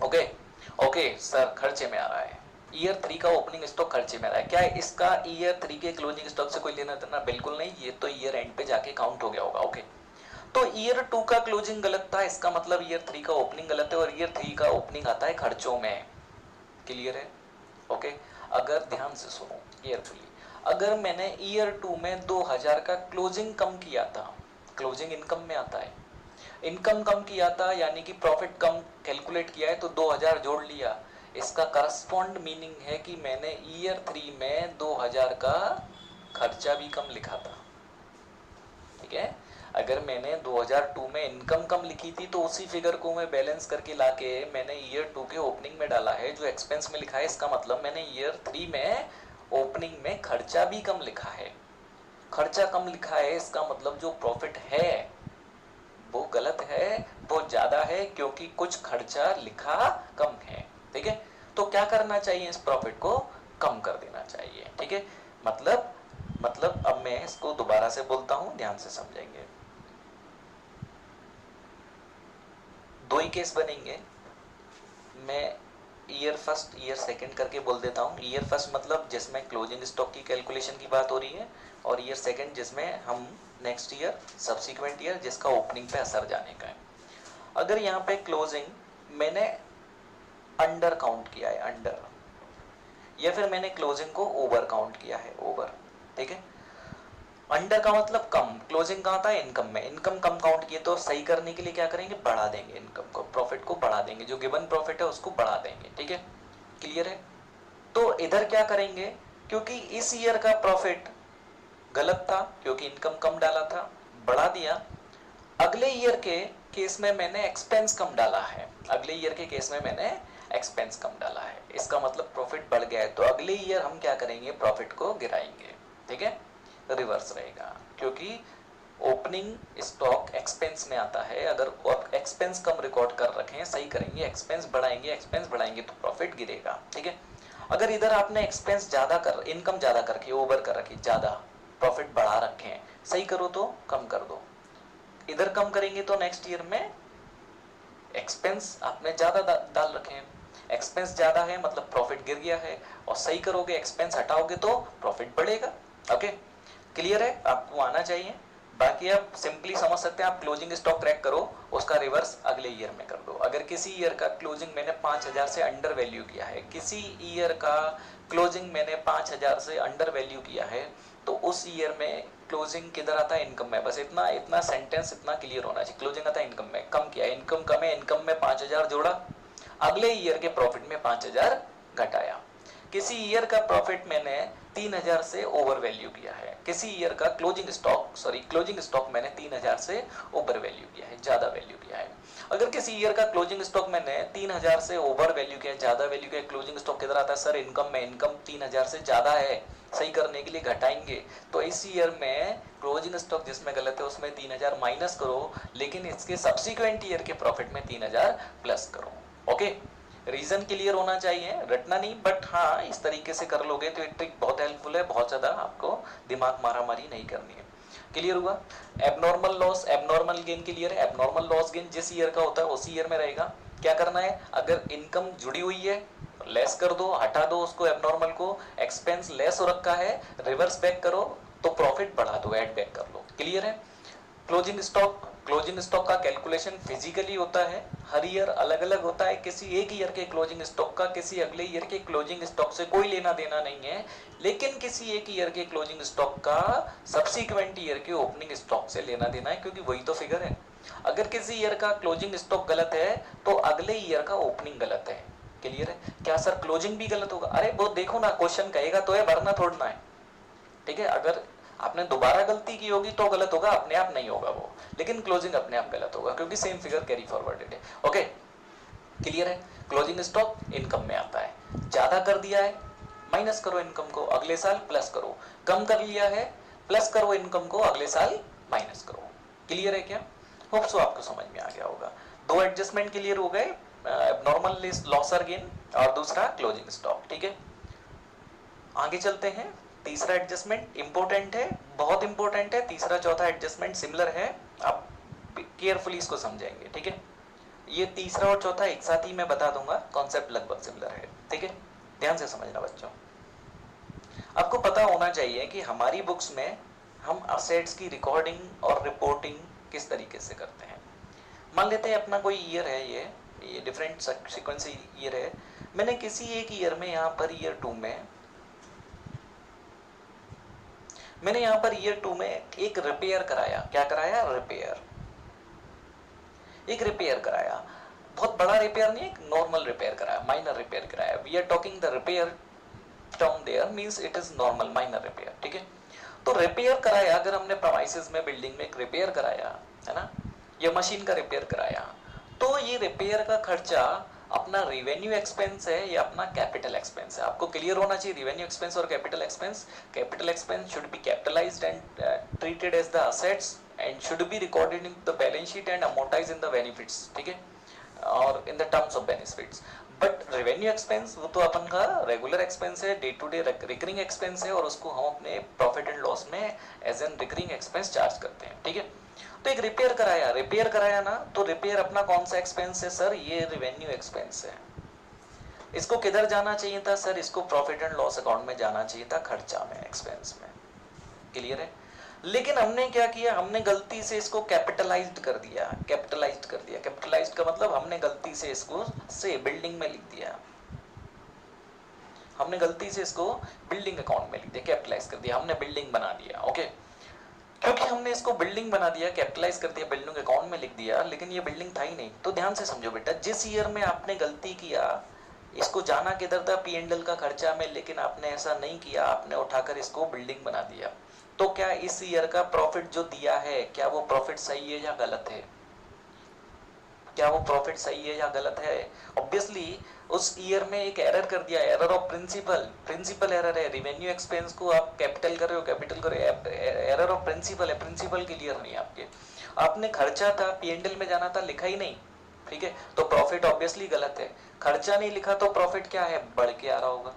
[SPEAKER 1] ओके ओके सर, खर्चे में आ रहा है। ईयर 3 का ओपनिंग स्टॉक खर्चे में आ रहा है। क्या इसका ईयर 3 के क्लोजिंग स्टॉक से कोई लेना देना, बिल्कुल नहीं, ये तो ईयर एंड पे जाके काउंट हो गया होगा, ओके। तो ईयर 2 का क्लोजिंग गलत था, इसका मतलब ईयर 3 का ओपनिंग गलत है, और ईयर 3 का ओपनिंग आता है खर्चों में, क्लियर है, ओके। अगर ध्यान से सुनो केयरफुली, अगर मैंने ईयर 2 में 2000 का क्लोजिंग कम किया था, क्लोजिंग इनकम में आता है, इनकम कम किया था यानी कि प्रॉफिट कम कैलकुलेट किया है तो 2000 जोड़ लिया, इसका करस्पॉन्ड मीनिंग है कि मैंने ईयर 3 में 2000 का खर्चा भी कम लिखा था, ठीक है। अगर मैंने 2002 में इनकम कम लिखी थी तो उसी फिगर को मैं बैलेंस करके लाके मैंने ईयर 2 के ओपनिंग में डाला है, जो एक्सपेंस में लिखा है इसका मतलब मैंने ईयर 3 में ओपनिंग में खर्चा भी कम लिखा है। खर्चा कम लिखा है इसका मतलब जो प्रॉफिट है वो गलत है, वो ज़्यादा है, क्योंकि कुछ खर्चा लिखा कम है। ठीक है, तो क्या करना चाहिए, इस प्रॉफिट को कम कर देना चाहिए। ठीक है, मतलब अब मैं इसको दोबारा से बोलता हूं, ध्यान से समझेंगे। दो ही केस बनेंगे, मैं ईयर फर्स्ट ईयर सेकंड करके बोल देता हूँ। ईयर फर्स्ट मतलब जिसमें क्लोजिंग स्टॉक की कैलकुलेशन की बात हो रही है, और ईयर सेकंड जिसमें हम नेक्स्ट ईयर सब्सिक्वेंट ईयर जिसका ओपनिंग पे असर जाने का है। अगर यहाँ पे क्लोजिंग मैंने अंडर काउंट किया है, अंडर, या फिर मैंने क्लोजिंग को ओवर काउंट किया है, ओवर। ठीक है, अंडर का मतलब कम, क्लोजिंग कहाँ था, इनकम में, इनकम कम काउंट किए तो सही करने के लिए क्या करेंगे, बढ़ा देंगे इनकम को, प्रॉफिट को बढ़ा देंगे, जो गिवन प्रॉफिट है उसको बढ़ा देंगे। ठीक है, क्लियर है। तो इधर क्या करेंगे, क्योंकि इस ईयर का प्रॉफिट गलत था क्योंकि इनकम कम डाला था, बढ़ा दिया। अगले ईयर के केस में मैंने एक्सपेंस कम डाला है, अगले ईयर के केस में मैंने एक्सपेंस कम डाला है, इसका मतलब प्रॉफिट बढ़ गया है। तो अगले ईयर हम क्या करेंगे, प्रॉफिट को गिराएंगे। ठीक है, रिवर्स रहेगा, क्योंकि ओपनिंग स्टॉक एक्सपेंस में आता है। अगर एक्सपेंस कम रिकॉर्ड कर रखे हैं, सही करेंगे, एक्सपेंस बढ़ाएंगे तो प्रॉफिट गिरेगा। ठीक है, अगर इधर आपने एक्सपेंस ज़्यादा कर, इनकम ज़्यादा करके ओवर कर रखी, ज़्यादा प्रॉफिट बढ़ा रखे हैं, सही करो तो कम कर दो। इधर कम करेंगे तो नेक्स्ट ईयर में एक्सपेंस आपने ज़्यादा डाल रखे हैं, एक्सपेंस ज़्यादा है मतलब प्रॉफिट गिर गया है, और सही करोगे, एक्सपेंस हटाओगे तो प्रॉफिट बढ़ेगा। ओके, क्लियर है, आपको आना चाहिए। बाकी आप सिंपली समझ सकते हैं, आप क्लोजिंग स्टॉक ट्रैक करो, उसका रिवर्स अगले ईयर में कर दो। अगर किसी ईयर का क्लोजिंग मैंने 5000 से अंडर वैल्यू किया है, किसी ईयर का क्लोजिंग मैंने 5000 से अंडर वैल्यू किया है, तो उस ईयर में क्लोजिंग किधर आता है, इनकम में। बस इतना इतना सेंटेंस इतना क्लियर होना चाहिए, क्लोजिंग आता है इनकम में, कम किया, इनकम कम है, इनकम में 5000 जोड़ा, अगले ईयर के प्रॉफिट में 5000 घटाया। किसी ईयर का प्रॉफिट मैंने 3000 से ओवर वैल्यू किया है, किसी ईयर का क्लोजिंग स्टॉक मैंने 3000 से ओवर वैल्यू किया है, ज़्यादा वैल्यू किया है। अगर किसी ईयर का क्लोजिंग स्टॉक मैंने 3000 से ओवर वैल्यू किया है, ज़्यादा वैल्यू किया है, क्लोजिंग स्टॉक किधर आता है सर, इनकम में, इनकम 3000 से ज़्यादा है, सही करने के लिए घटाएंगे। तो इस ईयर में क्लोजिंग स्टॉक जिसमें गलत है उसमें 3000 माइनस करो, लेकिन इसके सब्सिक्वेंट ईयर के प्रॉफिट में 3000 प्लस करो। ओके, रीजन क्लियर होना चाहिए, रटना नहीं, बट हाँ इस तरीके से कर लोगे तो ये ट्रिक बहुत हेल्पफुल है, बहुत ज़्यादा आपको दिमाग मारामारी नहीं करनी है। क्लियर हुआ। Abnormal loss abnormal gain clear है। एबनॉर्मल लॉस गेन जिस ईयर का होता है उसी ईयर में रहेगा। क्या करना है, अगर इनकम जुड़ी हुई है लेस कर दो, हटा दो उसको, एबनॉर्मल को, एक्सपेंस लेस हो रखा है रिवर्स बैक करो, तो प्रॉफिट बढ़ा दो, ऐड बैक कर लो। क्लियर है। क्लोजिंग स्टॉक का कैलकुलेशन फिजिकली होता है, हर ईयर अलग अलग होता है। किसी एक ईयर के क्लोजिंग स्टॉक का किसी अगले ईयर के क्लोजिंग स्टॉक से कोई लेना देना नहीं है, लेकिन किसी एक ईयर के क्लोजिंग स्टॉक का सब्सिक्वेंट ईयर के ओपनिंग स्टॉक से लेना देना है, क्योंकि वही तो फिगर है। अगर किसी ईयर का क्लोजिंग स्टॉक गलत है तो अगले ईयर का ओपनिंग गलत है। क्लियर है। क्या सर क्लोजिंग भी गलत होगा, अरे वो देखो ना, क्वेश्चन कहेगा तो है, भरना थोड़ना है। ठीक है, अगर आपने दोबारा गलती की होगी तो गलत होगा, अपने आप नहीं होगा वो, लेकिन क्लोजिंग अपने आप गलत होगा क्योंकि सेम फिगर कैरी फॉरवर्डेड है। ओके, क्लियर है। क्लोजिंग स्टॉक इनकम में आता है, ज्यादा कर दिया है माइनस करो इनकम को, अगले साल प्लस करो, कम कर लिया है प्लस करो इनकम को, अगले साल माइनस करो। क्लियर है क्या, होप सो आपको समझ में आ गया होगा। दो एडजस्टमेंट क्लियर हो गए, एबनॉर्मल लॉस और गेन और दूसरा क्लोजिंग स्टॉक। ठीक है, आगे चलते हैं। तीसरा एडजस्टमेंट इंपॉर्टेंट है, बहुत इंपॉर्टेंट है। तीसरा चौथा एडजस्टमेंट सिमिलर है, आप केयरफुली इसको समझेंगे। ठीक है, ये तीसरा और चौथा एक साथ ही मैं बता दूंगा, कॉन्सेप्ट लगभग सिमिलर है। ठीक है, ध्यान से समझना बच्चों। आपको पता होना चाहिए कि हमारी बुक्स में हम असेट्स की रिकॉर्डिंग और रिपोर्टिंग किस तरीके से करते हैं। मान लेते हैं अपना कोई ईयर है, ये डिफरेंट सीक्वेंस ईयर है, मैंने किसी एक ईयर में, यहाँ पर ईयर 2 में मैंने यहां पर ईयर 2 में एक रिपेयर कराया। क्या कराया, रिपेयर, एक रिपेयर कराया, बहुत बड़ा रिपेयर नहीं, एक नॉर्मल रिपेयर कराया, माइनर रिपेयर कराया। We are talking the repair term there means it is normal minor repair. ठीक है, तो रिपेयर कराया, अगर हमने प्रेमाइसेस में बिल्डिंग में एक रिपेयर कराया है ना, या मशीन का रिपेयर कराया, तो ये रिपेयर का खर्चा अपना रेवेन्यू एक्सपेंस है या अपना कैपिटल एक्सपेंस है? आपको क्लियर होना चाहिए रेवेन्यू एक्सपेंस और capital expense. Capital expense should be capitalised and treated as the assets and should be recorded in the balance sheet and amortise in the benefits, ठीक है, और in the terms of benefits. But revenue expense वो तो अपन का regular expense है, day to day recurring expense है, और उसको हम अपने प्रॉफिट एंड लॉस में as an recurring expense charge करते हैं, ठीक है। तो एक रिपेयर कराया ना, तो रिपेयर अपना कौन सा एक्सपेंस है सर? ये रेवेन्यू एक्सपेंस है। इसको किधर जाना चाहिए था सर? इसको प्रॉफिट एंड लॉस अकाउंट में जाना चाहिए था, खर्चा में, एक्सपेंस में। क्लियर है? लेकिन हमने क्या किया, हमने गलती से इसको कैपिटलाइज्ड कर दिया। कैपिटलाइज्ड का मतलब हमने गलती से इसको बिल्डिंग में लिख दिया। हमने गलती से इसको बिल्डिंग अकाउंट में लिख दिया, कैपिटलाइज कर दिया, हमने बिल्डिंग बना दिया। ओके, क्योंकि हमने इसको बिल्डिंग बना दिया, कैपिटलाइज कर दिया, बिल्डिंग अकाउंट में लिख दिया, लेकिन ये बिल्डिंग था ही नहीं। तो ध्यान से समझो बेटा, जिस ईयर में आपने गलती किया, इसको जाना किधर था? P&L का खर्चा में, लेकिन आपने ऐसा नहीं किया, आपने उठाकर इसको बिल्डिंग बना दिया। तो क्या इस ईयर का प्रॉफिट जो दिया है, क्या वो प्रॉफिट सही है या गलत है? क्या वो प्रॉफिट सही है या गलत है? ऑब्वियसली उस ईयर में एक एरर कर दिया, एरर ऑफ प्रिंसिपल एरर है। रेवेन्यू एक्सपेंस को आप कैपिटल कर रहे हो, एरर ऑफ प्रिंसिपल है, प्रिंसिपल क्लियर नहीं है आपके। आपने खर्चा था, P&L में जाना था, लिखा ही नहीं, ठीक है, तो प्रॉफिट ऑब्वियसली गलत है। खर्चा नहीं लिखा तो प्रॉफिट क्या है? बढ़ के आ रहा होगा।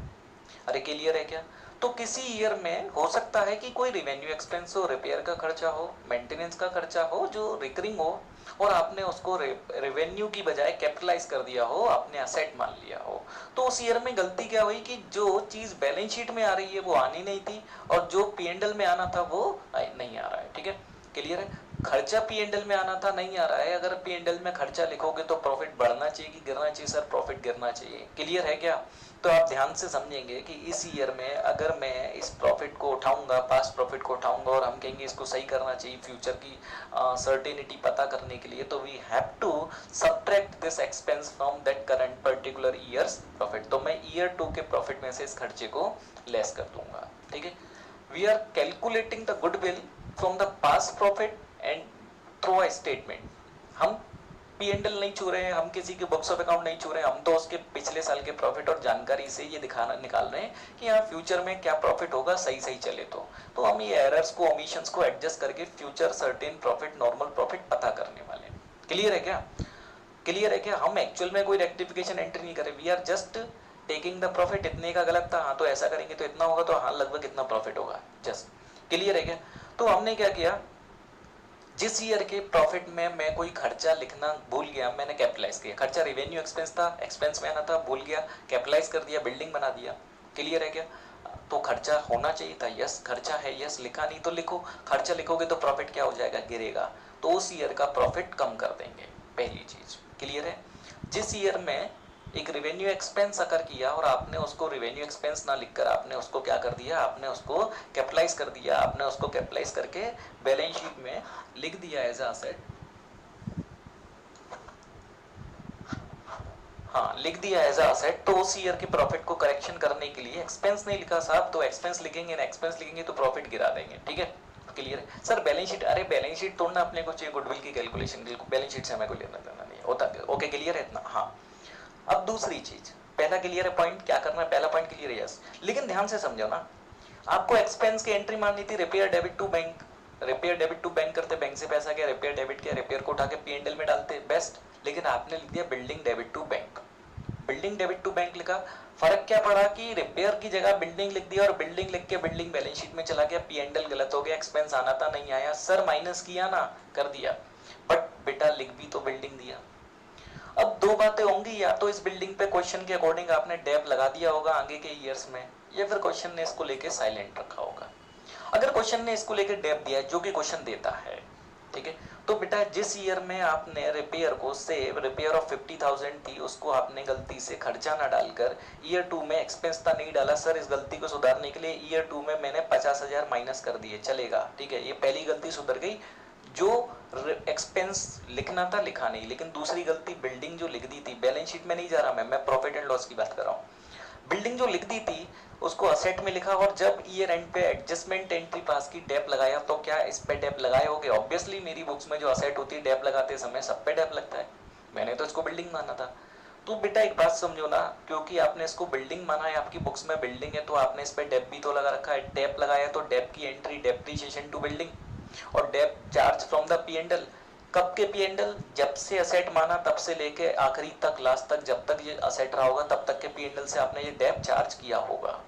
[SPEAKER 1] अरे क्लियर है क्या? तो किसी ईयर में हो सकता है कि कोई रेवेन्यू एक्सपेंस हो, रिपेयर का खर्चा हो, मेंटेनेंस का खर्चा हो, जो रिकरिंग हो, और आपने उसको रेवेन्यू की बजाय कैपिटलाइज कर दिया हो, आपने असेट मान लिया हो। तो उस ईयर में गलती क्या हुई कि जो चीज बैलेंस शीट में आ रही है वो आनी नहीं थी, और जो P&L में आना था वो नहीं आ रहा है, ठीक है, क्लियर है। खर्चा P&L में आना था, नहीं आ रहा है। अगर P&L में खर्चा लिखोगे तो प्रॉफिट बढ़ना चाहिए कि गिरना चाहिए सर? प्रॉफिट गिरना चाहिए। क्लियर है क्या? तो आप ध्यान से समझेंगे कि इस ईयर में अगर मैं इस प्रॉफिट को उठाऊंगा, पास्ट प्रॉफिट को उठाऊंगा, और हम कहेंगे इसको सही करना चाहिए फ्यूचर की सर्टेनिटी पता करने के लिए, तो we have to subtract this expense from that current particular year's profit. तो मैं ईयर 2 के प्रॉफिट में से इस खर्चे को लेस कर दूंगा, ठीक है। We are calculating the goodwill from the past profit and through a statement. हम P&L नहीं छू रहे हैं, हम किसी के बुक्स ऑफ अकाउंट नहीं छू रहे हैं, हम तो उसके पिछले साल के प्रॉफिट और जानकारी से ये निकाल रहे हैं कि यहाँ फ्यूचर में क्या प्रॉफिट होगा, सही चले तो हम ये एरर्स को, ओमिशंस को एडजस्ट करके future certain profit, normal profit पता करने वाले हैं। क्लियर है क्या? क्लियर है क्या? हम एक्चुअल में कोई रेक्टिफिकेशन एंट्री नहीं करें, we are just taking the profit. इतने का गलत था, हाँ तो ऐसा करेंगे तो इतना होगा, तो हाँ लगभग इतना प्रॉफिट होगा, जस्ट। क्लियर है क्या? तो हमने क्या किया, जिस ईयर के प्रॉफिट में मैं कोई खर्चा लिखना भूल गया, मैंने कैपिटलाइज किया। खर्चा रेवेन्यू एक्सपेंस था, एक्सपेंस में आना था, भूल गया, कैपिटलाइज कर दिया, बिल्डिंग बना दिया। क्लियर है क्या? तो खर्चा होना चाहिए था, यस खर्चा है, यस लिखा नहीं तो लिखो। खर्चा लिखोगे तो प्रॉफिट क्या हो जाएगा? गिरेगा। तो उस ईयर का प्रॉफिट कम कर देंगे, पहली चीज। क्लियर है? जिस ईयर में एक रेवेन्यू एक्सपेंस अकर किया और आपने उसको रेवेन्यू एक्सपेंस ना लिखकर आपने उसको क्या कर दिया, आपने उसको कैपिटलाइज कर दिया, आपने उसको कैपिटलाइज करके बैलेंस शीट में लिख दिया एज असेट। हाँ, लिख दिया एज असेट। तो उस ईयर के प्रॉफिट को करेक्शन करने के लिए एक्सपेंस नहीं लिखा साहब, तो एक्सपेंस लिखेंगे ना, एक्सपेंस लिखेंगे तो प्रॉफिट गिरा देंगे, ठीक है, क्लियर है सर? बैलेंस शीट, अरे बैलेंस शीट तोड़ना अपने को चाहिए गुडविल की कैलकुलेशन, बैलेंस शीट से हमें कोई लेना देना नहीं होता। ओके, क्लियर है इतना? हाँ। अब दूसरी चीज, पहला क्लियर है पॉइंट, क्या करना है, पहला पॉइंट क्लियर है, यस। लेकिन ध्यान से समझो ना, आपको एक्सपेंस की एंट्री मारनी थी repair debit to bank. Repair debit to bank करते, बैंक से पैसा गया, रिपेयर डेबिट किया, रिपेयर को उठा के P&L में डालते, बेस्ट। लेकिन आपने लिख दिया building debit to bank. Building debit to bank लिखा, फर्क क्या पड़ा कि रिपेयर की जगह बिल्डिंग लिख दिया, और बिल्डिंग लिख के बिल्डिंग बैलेंस शीट में चला गया, P&L गलत हो गया, एक्सपेंस आना था नहीं आया, सर माइनस किया ना, कर दिया, बट बेटा लिख भी तो बिल्डिंग दिया। अब दो बातें होंगी, या तो इस बिल्डिंग पे क्वेश्चन के अकॉर्डिंग आपने डेप लगा दिया होगा आगे के ईयर्स में, या फिर क्वेश्चन ने इसको लेके साइलेंट रखा होगा। अगर क्वेश्चन ने इसको लेके डेप दिया है, जो कि क्वेश्चन देता है, ठीक है, तो बेटा जिस ईयर में आपने रिपेयर को सेव, रिपेयर ऑफ 50,000 थी, उसको आपने गलती से खर्चा ना डालकर ईयर 2 में एक्सपेंस था नहीं डाला, सर इस गलती को सुधारने के लिए ईयर 2 में मैंने 50,000 माइनस कर दिए, चलेगा, ठीक है, ये पहली गलती सुधर गई। जो एक्सपेंस लिखना था लिखा नहीं, लेकिन दूसरी गलती बिल्डिंग जो लिख दी थी, बैलेंस शीट में नहीं जा रहा मैं प्रॉफिट एंड लॉस की बात कर रहा हूँ। बिल्डिंग जो लिख दी थी उसको असेट में लिखा, और जब ईयर एंड पे एडजस्टमेंट एंट्री पास की डेप लगाया, तो क्या इस पे डेप लगाए होगे? ऑब्वियसली मेरी बुक्स में जो असेट होती है डेप लगाते समय सब पे डेप लगता है, मैंने तो इसको बिल्डिंग माना था। तो बेटा एक बात समझो ना, क्योंकि आपने इसको बिल्डिंग माना है, आपकी बुक्स में बिल्डिंग है, तो आपने इस पे डेप भी तो लगा रखा है। डेप लगाया तो डेप की एंट्री डेप्रीशिएशन टू बिल्डिंग, और dep charge from the P and L. कब के पी एंड एल? जब से असेट माना तब से लेके आखिरी तक, लास्ट तक, जब तक ये असेट रहा होगा तब तक के पी एंड एल से आपने ये डेप चार्ज किया होगा।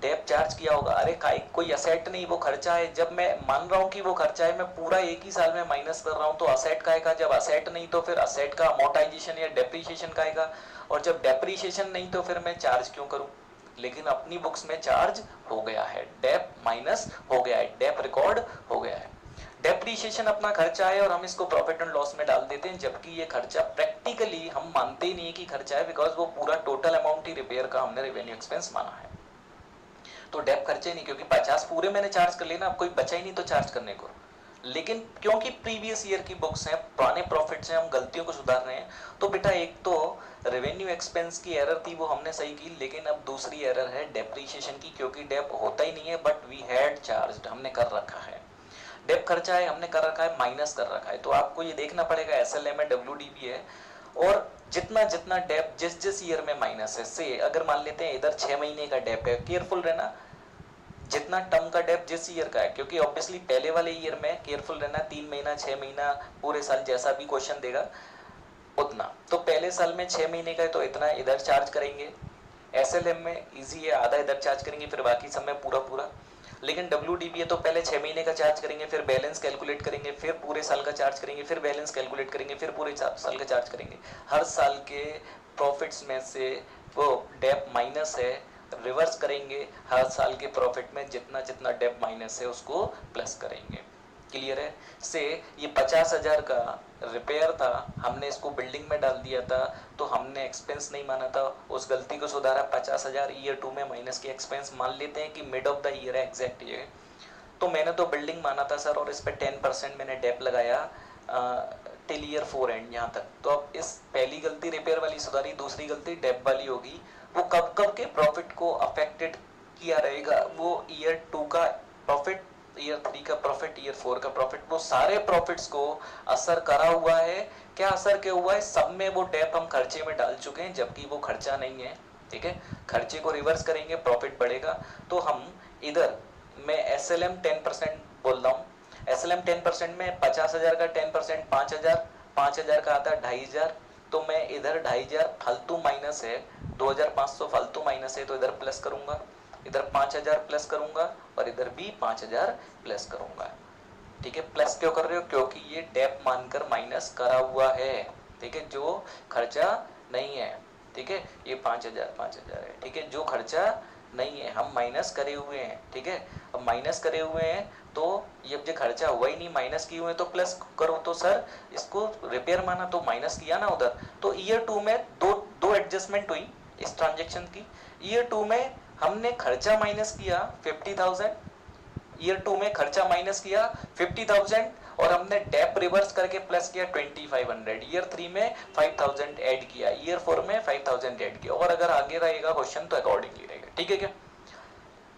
[SPEAKER 1] डेप चार्ज किया होगा। अरे कोई असेट नहीं, वो खर्चा है। जब मैं मान रहा हूँ कि वो खर्चा है, मैं पूरा एक ही साल में माइनस कर रहा हूँ, तो असेट का आएगा। जब असेट नहीं तो फिर असेट का अमोर्टाइजेशन या डेप्रीशिएशन का आएगा, और जब डेप्रीशिएशन नहीं तो फिर मैं चार्ज क्यों करूँ? लेकिन अपनी बुक्स में चार्ज हो गया है, डेप माइनस हो गया है, डेप रिकॉर्ड हो गया है। डेप्रीशिएशन अपना खर्चा है और हम इसको प्रॉफिट एंड लॉस में डाल देते हैं, जबकि ये खर्चा प्रैक्टिकली हम मानते ही नहीं है कि खर्चा है, बिकॉज वो पूरा टोटल अमाउंट ही रिपेयर का हमने रेवेन्यू एक्सपेंस माना है। तो डेप खर्चे नहीं, क्योंकि 50 पूरे मैंने चार्ज कर लिया ना, अब कोई बचा ही नहीं तो चार्ज करने को। लेकिन क्योंकि प्रीवियस ईयर की बुक्स हैं, पुराने प्रॉफिट्स हैं, हम गलतियों को सुधार रहे हैं, तो बेटा एक तो रेवेन्यू एक्सपेंस की एरर थी वो हमने सही की, लेकिन अब दूसरी एरर है डेप्रीशिएशन की, क्योंकि डेप होता ही नहीं है, बट वी हैड चार्ज्ड, हमने कर रखा है। डेप खर्चा है, हमने कर रखा है, माइनस कर रखा है। तो आपको ये देखना पड़ेगा एसएलएम है, डब्ल्यूडीबी है, और जितना जितना डेप जिस जिस ईयर में माइनस है, से अगर मान लेते हैं इधर 6 महीने का डेप है, केयरफुल रहना जितना टर्म का डेप जिस ईयर का है, क्योंकि ऑब्वियसली पहले वाले ईयर में केयरफुल रहना, 3 महीना 6 महीना पूरे साल जैसा भी क्वेश्चन देगा उतना, तो पहले साल में 6 महीने का है तो इतना इधर चार्ज करेंगे। एसएलएम में इजी है, आधा इधर चार्ज करेंगे, फिर बाकी सब में पूरा पूरा। लेकिन डब्ल्यूडीबी है तो पहले 6 महीने का चार्ज करेंगे, फिर बैलेंस कैलकुलेट करेंगे, फिर पूरे साल का चार्ज करेंगे, फिर बैलेंस कैलकुलेट करेंगे, फिर पूरे साल का चार्ज करेंगे। हर साल के प्रॉफिट्स में से वो डेप माइनस है रिवर्स करेंगे, हर साल के प्रॉफिट में जितना जितना डेप माइनस है उसको प्लस करेंगे। क्लियर है? से ये 50,000 का रिपेयर था, हमने इसको बिल्डिंग में डाल दिया था, तो हमने एक्सपेंस नहीं माना था, उस गलती को सुधारा। 50,000 ईयर 2 में माइनस की एक्सपेंस मान लेते हैं कि मिड ऑफ द ईयर है एग्जैक्ट ये, तो मैंने तो बिल्डिंग माना था सर, और इस पर 10% मैंने डेप लगाया टिल ईयर 4 एंड यहाँ तक। तो अब इस पहली गलती रिपेयर वाली सुधारी, दूसरी गलती डेप वाली होगी। वो कब कब के प्रॉफिट को अफेक्टेड किया रहेगा? वो ईयर 2 का प्रॉफिट, ईयर 3 का प्रॉफिट, ईयर 4 का प्रॉफिट, वो सारे प्रॉफिट्स को असर करा हुआ है। क्या असर क्या हुआ है? सब में वो डेप हम खर्चे में डाल चुके हैं, जबकि वो खर्चा नहीं है। ठीक है, खर्चे को रिवर्स करेंगे, प्रॉफिट बढ़ेगा। तो हम इधर मैं एसएलएम 10% बोल रहा हूँ, एसएलएम 10% में 50,000 का 10% 5,000, 5,000 का आता है 2,500, तो मैं इधर 2,500 फालतू माइनस है, 2,500 फालतू माइनस है, तो इधर प्लस करूंगा, इधर 5,000 प्लस करूंगा, और इधर भी 5,000 प्लस करूंगा। ठीक है, प्लस क्यों कर रहे हो? क्योंकि ये डेप मानकर माइनस करा हुआ है। ठीक है, जो खर्चा नहीं है। ठीक है, ये 5,000 5,000 है। ठीक है, जो खर्चा नहीं है हम माइनस करे हुए हैं। ठीक है, अब माइनस करे हुए हैं तो ये अब जो खर्चा हुआ ही नहीं, माइनस किए हुए तो प्लस करो। तो सर इसको रिपेयर माना तो माइनस किया ना उधर। तो ईयर 2 में दो एडजस्टमेंट हुई इस ट्रांजेक्शन की। ईयर 2 में हमने खर्चा माइनस किया 50,000, ईयर 2 में खर्चा माइनस किया 50,000, और हमने डेप रिवर्स करके प्लस किया 2,500। ईयर 3 में 5,000 ऐड किया, ईयर 4 में 5,000 ऐड किया, और अगर आगे रहेगा क्वेश्चन तो अकॉर्डिंगली रहेगा। ठीक है क्या?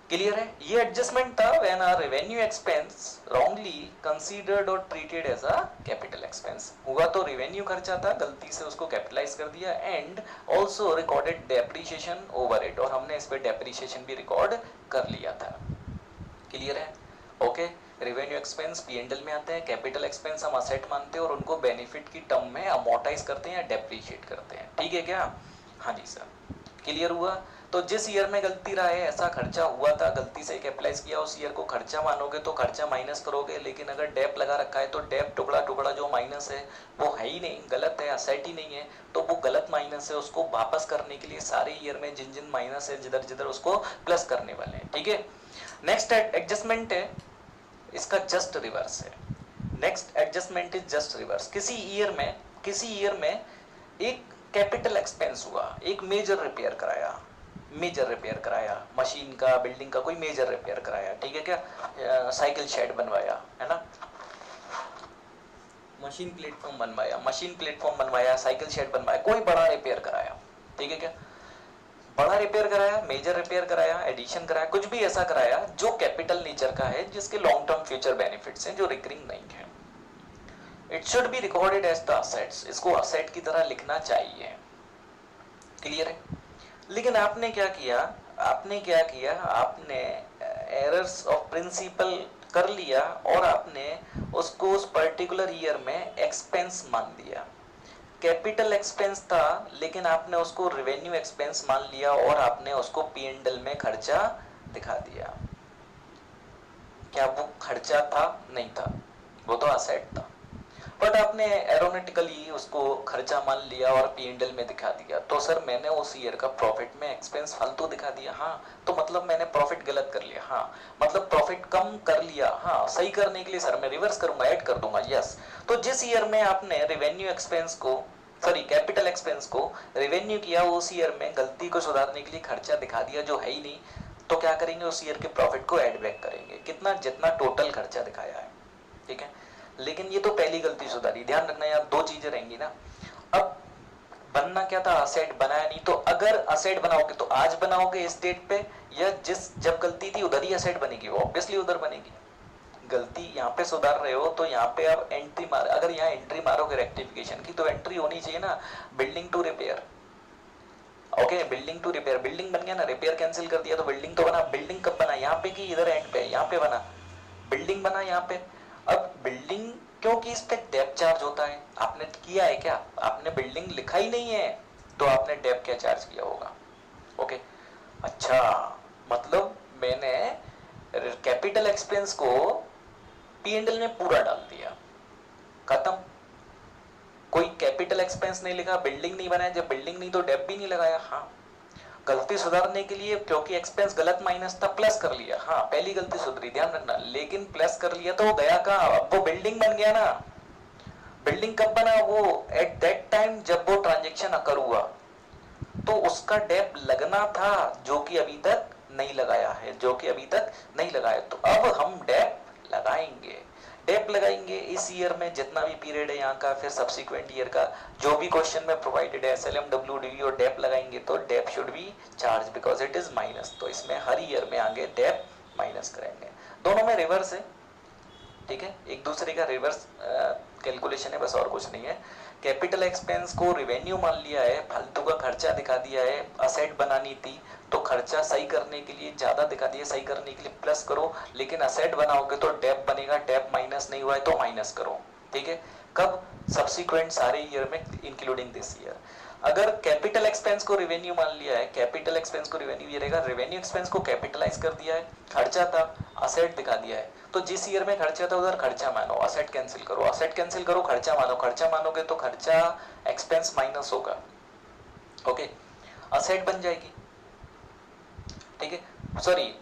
[SPEAKER 1] क्लियर है? ये एडजस्टमेंट था when our revenue expense wrongly considered और treated as a capital expense. हुआ तो रेवेन्यू खर्चा था, गलती से उसको कैपिटलाइज कर दिया, and also recorded depreciation over it, और हमने इस पे डेप्रिसिएशन भी रिकॉर्ड कर लिया था। क्लियर है? ओके, रेवेन्यू एक्सपेंस पी&एल में आते हैं, कैपिटल एक्सपेंस हम असेट मानते हैं और उनको बेनिफिट की टर्म में अमोर्टाइज करते हैं या डेप्रिशिएट करते हैं। ठीक है क्या? हाँ जी सर, क्लियर हुआ? तो जिस ईयर में गलती रहा है, ऐसा खर्चा हुआ था, गलती से कैपिटलाइज किया, उस ईयर को खर्चा मानोगे तो खर्चा माइनस करोगे। लेकिन अगर डेप लगा रखा है तो डेप टुकड़ा टुकड़ा जो माइनस है वो है ही नहीं, गलत है, असेट ही नहीं है, तो वो गलत माइनस है। उसको वापस करने के लिए सारे ईयर में जिन जिन माइनस है जिधर जिधर उसको प्लस करने वाले हैं। ठीक है, नेक्स्ट एडजस्टमेंट है, इसका जस्ट रिवर्स है। Next adjustment is just reverse. किसी ईयर में एक कैपिटल एक्सपेंस हुआ, एक मेजर रिपेयर कराया, मशीन का, बिल्डिंग का कोई मेजर रिपेयर कराया। ठीक है क्या? साइकिल शेड बनवाया, है ना, मशीन प्लेटफॉर्म बनवाया, साइकिल शेड बनवाया, कोई बड़ा रिपेयर कराया। ठीक है क्या? बड़ा रिपेयर कराया, मेजर रिपेयर कराया, एडिशन कराया, कुछ भी ऐसा कराया जो कैपिटल नेचर का है, जिसके लॉन्ग टर्म फ्यूचर बेनिफिट्स हैं, जो रिकरिंग नहीं है, it should be recorded as the assets, इसको असेट की तरह लिखना चाहिए। क्लियर है? लेकिन आपने क्या किया, आपने एरर्स ऑफ प्रिंसिपल कर लिया और आपने उसको उस पर्टिकुलर ईयर में एक्सपेंस मान दिया। कैपिटल एक्सपेंस था लेकिन आपने उसको रेवेन्यू एक्सपेंस मान लिया और आपने उसको P&L में खर्चा दिखा दिया। क्या वो खर्चा था? नहीं था, वो तो असेट था, बट आपने एरोनेटिकली उसको खर्चा मान लिया और P&L में दिखा दिया। तो सर मैंने उस ईयर का प्रॉफिट में एक्सपेंस फालतू दिखा दिया। हाँ, तो मतलब मैंने प्रॉफिट गलत कर लिया। हाँ, मतलब प्रॉफिट कम कर लिया। हाँ, सही करने के लिए सर मैं रिवर्स करूंगा, ऐड कर दूंगा। यस, तो जिस ईयर में आपने रेवेन्यू एक्सपेंस को, सॉरी कैपिटल एक्सपेंस को रेवेन्यू किया, उस ईयर में गलती को सुधारने के लिए खर्चा दिखा दिया जो है ही नहीं, तो क्या करेंगे, उस ईयर के प्रॉफिट को ऐड बैक करेंगे, कितना, जितना टोटल खर्चा दिखाया है। ठीक है, लेकिन ये तो पहली गलती सुधारी। ध्यान रखना यार, दो चीजें रहेंगी ना। अब बनना क्या था, असेट बनाया नहीं, तो अगर असेट बनाओगे तो आज बनाओगे इस डेट पे, या जब गलती थी उधर ही असेट बनेगी, वो ऑब्वियसली उधर बनेगी। गलती यहाँ पे सुधार रहे हो तो यहाँ पे अब एंट्री मार, अगर यहाँ एंट्री मारोगे रेक्टिफिकेशन की, तो एंट्री होनी चाहिए ना building to repair. Okay, building to repair, building बन गया ना, रिपेयर कैंसिल कर दिया तो बिल्डिंग तो बना। बिल्डिंग कब बना, यहाँ पे कि इधर एंड पे, यहाँ पे बना, बिल्डिंग बना यहाँ पे। अब बिल्डिंग, क्योंकि इस पे डेप चार्ज होता है, आपने किया है क्या, आपने बिल्डिंग लिखा ही नहीं है तो आपने डेप क्या चार्ज किया होगा। ओके, अच्छा, मतलब मैंने कैपिटल एक्सपेंस को P&L में पूरा डाल दिया, खत्म। कोई कैपिटल एक्सपेंस नहीं लिखा, बिल्डिंग नहीं बनाया, जब बिल्डिंग नहीं तो डेप भी नहीं लगाया। हाँ, गलती सुधारने के लिए, क्योंकि एक्सपेंस गलत माइनस था, प्लस कर लिया। हाँ, पहली गलती सुधरी, ध्यान रखना। लेकिन प्लस कर लिया तो गया कहाँ, अब वो बिल्डिंग बन गया ना। बिल्डिंग कब बना, वो एट दैट टाइम जब वो ट्रांजेक्शन अकर हुआ, तो उसका डेप लगना था जो कि अभी तक नहीं लगाया है, जो कि अभी तक नहीं लगाया। तो अब हम डेप लगाएंगे, डेप लगाएंगे इस ईयर में जितना भी पीरियड है यहाँ का, फिर सब्सिक्वेंट ईयर का जो भी क्वेश्चन में प्रोवाइडेड है, SLM WDV और डेप लगाएंगे, तो dep should be charge because it is minus. तो इसमें हर ईयर में आगे डेप माइनस करेंगे, दोनों में रिवर्स है। ठीक है, एक दूसरे का रिवर्स कैलकुलेशन है, बस और कुछ नहीं है। कैपिटल एक्सपेंस को रेवेन्यू मान लिया है, फालतू का खर्चा दिखा दिया है, असेट बनानी थी तो खर्चा सही करने के लिए ज्यादा दिखा दिया, सही करने के लिए प्लस करो, लेकिन असेट बनाओगे तो डेप बनेगा, डेप माइनस नहीं हुआ है तो माइनस करो। ठीक है, कब, सब्सिक्वेंट सारे ईयर में इंक्लूडिंग दिस ईयर। अगर कैपिटल एक्सपेंस को रेवेन्यू मान लिया है, कैपिटल एक्सपेंस को रेवेन्यू, ये रहेगा रेवेन्यू एक्सपेंस को कैपिटलाइज कर दिया है, खर्चा था, असेट दिखा दिया है, तो जिस ईयर में खर्चा था उधर खर्चा मानो, असेट कैंसिल करो, असेट कैंसिल करो, खर्चा मानो, खर्चा मानोगे तो खर्चा एक्सपेंस माइनस होगा। ओके, असेट बन जाएगी। ठीक है, सॉरी,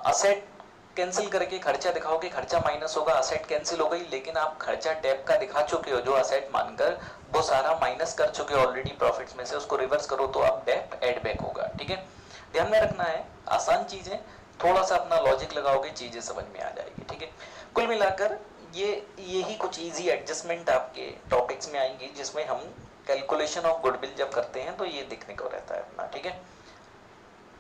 [SPEAKER 1] असेट कैंसिल करके खर्चा दिखाओगे, खर्चा माइनस होगा, असेट कैंसिल हो गई, लेकिन आप खर्चा डेप का दिखा चुके हो जो असेट मानकर, वो सारा माइनस कर चुके हो ऑलरेडी प्रॉफिट्स में से, उसको रिवर्स करो तो अब डेप एड बैक होगा। ठीक है, ध्यान में रखना है, आसान चीज है, थोड़ा सा अपना लॉजिक लगाओगे चीजें समझ में आ जाएगी। ठीक है, कुल मिलाकर यही कुछ इजी एडजस्टमेंट आपके टॉपिक्स में आएंगी, जिसमें हम कैलकुलेशन ऑफ गुडविल जब करते हैं तो ये दिखने को रहता है अपना। ठीक है,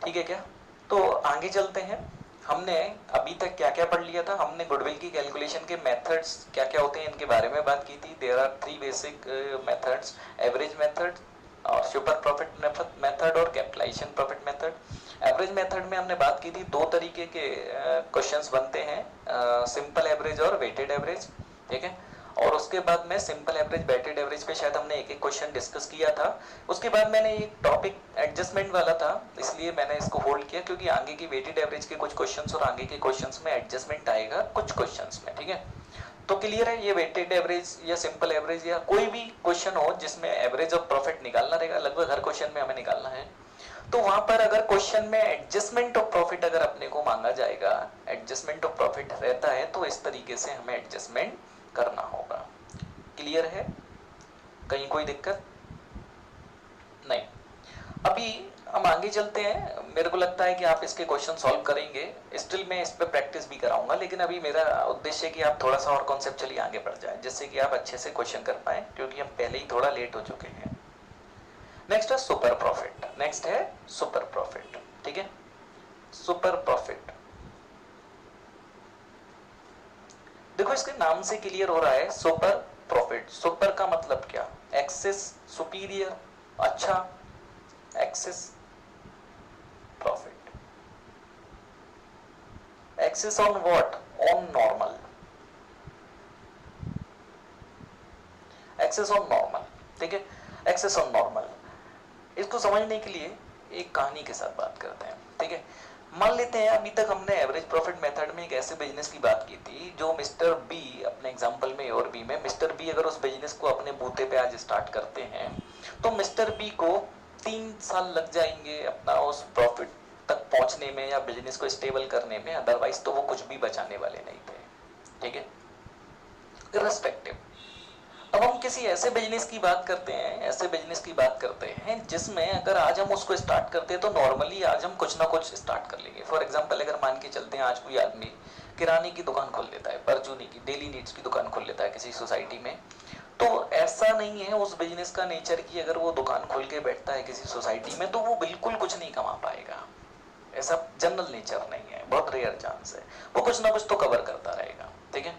[SPEAKER 1] ठीक है क्या, तो आगे चलते हैं। हमने अभी तक क्या क्या पढ़ लिया था, हमने गुडविल की कैलकुलेशन के मेथड्स क्या क्या होते हैं इनके बारे में बात की थी। There are 3 basic methods, average method और सुपर प्रॉफिट मेथड और capitalization profit method. Average method में हमने बात की थी, दो तरीके के क्वेश्चंस बनते हैं, सिंपल एवरेज और वेटेड एवरेज। ठीक है, और उसके बाद में सिंपल एवरेज, वेटेड एवरेज पे शायद हमने एक एक क्वेश्चन डिस्कस किया था। उसके बाद मैंने एक टॉपिक एडजस्टमेंट वाला था, इसलिए मैंने इसको होल्ड किया, क्योंकि आगे की वेटेड एवरेज के कुछ क्वेश्चंस और आगे के क्वेश्चंस में एडजस्टमेंट आएगा कुछ क्वेश्चंस में। ठीक है, तो क्लियर है, ये वेटेड एवरेज या सिंपल एवरेज या कोई भी क्वेश्चन हो जिसमें एवरेज ऑफ प्रॉफिट निकालना रहेगा, लगभग हर क्वेश्चन में हमें निकालना है, तो वहां पर अगर क्वेश्चन में एडजस्टमेंट ऑफ प्रॉफिट अगर अपने को मांगा जाएगा, एडजस्टमेंट ऑफ प्रॉफिट रहता है, तो इस तरीके से हमें एडजस्टमेंट करना होगा। क्लियर है, कहीं कोई दिक्कत नहीं। अभी हम आगे चलते हैं, मेरे को लगता है कि आप इसके क्वेश्चन सॉल्व करेंगे, स्टिल मैं इस पे प्रैक्टिस भी कराऊंगा, लेकिन अभी मेरा उद्देश्य है कि आप थोड़ा सा और कॉन्सेप्चुअली आगे बढ़ जाए, जिससे कि आप अच्छे से क्वेश्चन कर पाए, क्योंकि हम पहले ही थोड़ा लेट हो चुके हैं। नेक्स्ट है सुपर प्रॉफिट, नेक्स्ट है सुपर प्रॉफिट, ठीक है। सुपर प्रॉफिट, देखो इसके नाम से क्लियर हो रहा है सुपर प्रॉफिट। सुपर का मतलब क्या, एक्सेस, सुपीरियर, अच्छा, excess profit, excess on what, on normal, excess on normal, ठीक है, एक्सेस ऑन नॉर्मल। इसको समझने के लिए एक कहानी के साथ बात करते हैं, ठीक है। मान लेते हैं अभी तक हमने एवरेज प्रॉफिट मेथड में एक ऐसे बिजनेस की बात की थी जो मिस्टर बी, अपने एग्जांपल में और बी में मिस्टर बी अगर उस बिजनेस को अपने बूते पे आज स्टार्ट करते हैं तो मिस्टर बी को 3 साल लग जाएंगे अपना उस प्रॉफिट तक पहुंचने में या बिजनेस को स्टेबल करने में, अदरवाइज तो वो कुछ भी बचाने वाले नहीं थे, ठीक है, इर्रेस्पेक्टिव। अब हम किसी ऐसे बिजनेस की बात करते हैं, ऐसे बिजनेस की बात करते हैं जिसमें अगर आज हम उसको स्टार्ट करते हैं तो नॉर्मली आज हम कुछ ना कुछ स्टार्ट कर लेंगे। फॉर एग्जांपल अगर मान के चलते हैं आज कोई आदमी किराने की दुकान खोल लेता है, परचूनी की, डेली नीड्स की दुकान खोल लेता है किसी सोसाइटी में, तो ऐसा नहीं है उस बिजनेस का नेचर की अगर वो दुकान खोल के बैठता है किसी सोसाइटी में तो वो बिल्कुल कुछ नहीं कमा पाएगा, ऐसा जनरल नेचर नहीं है, बहुत रेयर चांस है। वो कुछ ना कुछ तो कवर करता रहेगा, ठीक है,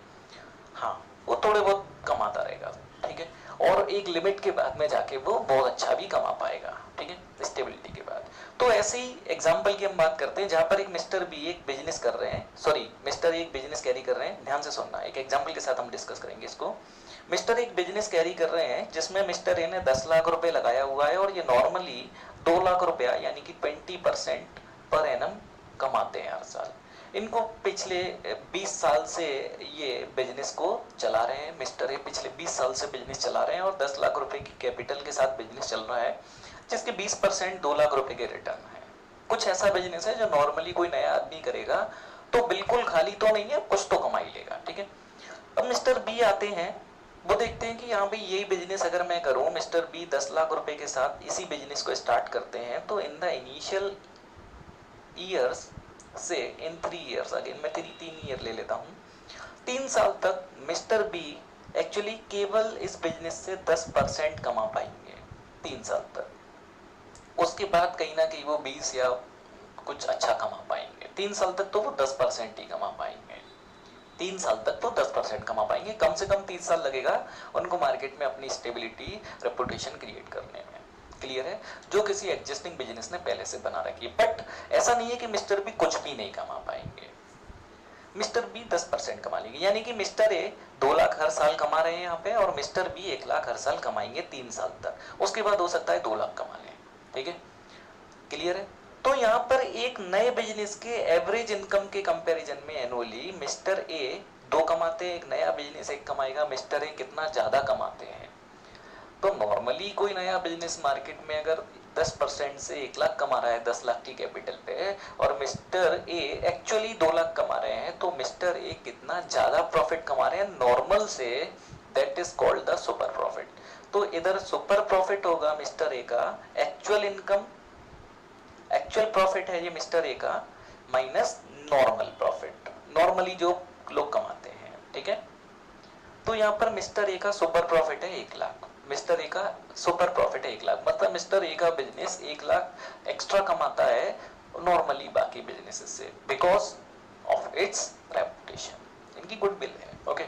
[SPEAKER 1] हाँ वो थोड़े बहुत कमाता रहेगा, ठीक है, और एक लिमिट के बाद में जाके वो बहुत अच्छा भी कमा पाएगा, ठीक है, स्टेबिलिटी के बाद। तो ऐसे ही एग्जांपल की हम बात करते हैं जहां पर एक मिस्टर बी एक बिजनेस कर रहे हैं, सॉरी मिस्टर एक बिजनेस कैरी कर रहे हैं, ध्यान से सुनना, एक एग्जांपल के साथ हम डिस्कस करेंगे इसको। मिस्टर एक बिजनेस कैरी कर रहे हैं जिसमें मिस्टर ए ने 10 लाख रुपए लगाया हुआ है और ये नॉर्मली 2 लाख रुपया यानी कि 20% पर एनम कमाते हैं हर साल। इनको पिछले 20 साल से ये बिजनेस को चला रहे हैं, मिस्टर ए पिछले 20 साल से बिजनेस चला रहे हैं और 10 लाख रुपए की कैपिटल के साथ बिजनेस चल रहा है जिसके 20% 2 लाख रुपए के रिटर्न है। कुछ ऐसा बिजनेस है जो नॉर्मली कोई नया आदमी करेगा तो बिल्कुल खाली तो नहीं है, कुछ तो कमाई लेगा, ठीक है। अब मिस्टर बी आते हैं, वो देखते हैं कि हाँ भाई यही बिजनेस अगर मैं करूं, मिस्टर बी 10 लाख रुपए के साथ इसी बिजनेस को स्टार्ट करते हैं तो इन द इनिशियल ईयर्स से इन 3 ईयर्स, अगेन मैं 3 ईयर ले लेता हूँ, 3 साल तक मिस्टर बी एक्चुअली केवल इस बिजनेस से 10% कमा पाएंगे 3 साल तक। उसके बाद कहीं ना कहीं वो 20 या कुछ अच्छा कमा पाएंगे। 3 साल तक तो वो 10% ही कमा पाएंगे, 3 साल तक तो 10% कमा पाएंगे, कम से कम 30 साल लगेगा उनको मार्केट में अपनी स्टेबिलिटी, रेपुटेशन क्रिएट करने में। क्लियर है, जो किसी एग्जिस्टिंग बिजनेस ने पहले से बना रखी है। बट ऐसा नहीं है कि मिस्टर बी कुछ भी नहीं कमा पाएंगे, मिस्टर बी 10% कमा लेंगे, यानी कि मिस्टर ए 2 लाख हर साल कमा रहे हैं यहाँ पे और मिस्टर बी 1 लाख हर साल कमाएंगे 3 साल तक, उसके बाद हो सकता है 2 लाख कमा लें, ठीक है, क्लियर है। तो यहाँ पर एक नए बिजनेस के एवरेज इनकम के कंपैरिजन में एनुअली मिस्टर ए 2 कमाते हैं, एक नया बिजनेस 1 कमाएगा, मिस्टर ए कितना ज्यादा कमाते हैं। तो नॉर्मली कोई नया बिजनेस मार्केट में अगर 10% से 1 लाख कमा रहा है 10 लाख की कैपिटल पे और मिस्टर ए एक्चुअली 2 लाख कमा रहे हैं तो मिस्टर ए कितना ज्यादा प्रॉफिट कमा रहे हैं नॉर्मल से, that is called the super profit. तो इधर सुपर प्रॉफिट होगा मिस्टर ए का, एक्चुअल इनकम, एक्चुअल प्रॉफिट है ये मिस्टर ए का, माइनस नॉर्मल प्रॉफिट, नॉर्मली जो लोग कमाते हैं, ठीक है। तो यहाँ पर मिस्टर ए का सुपर प्रॉफिट है 1 लाख, मिस्टर ए का सुपर प्रॉफिट है 1 लाख, मतलब मिस्टर ए का बिजनेस 1 लाख एक्स्ट्रा कमाता है नॉर्मली बाकी बिजनेसेस से, बिकॉज ऑफ इट्स रेपुटेशन, इनकी गुडविल है, ओके।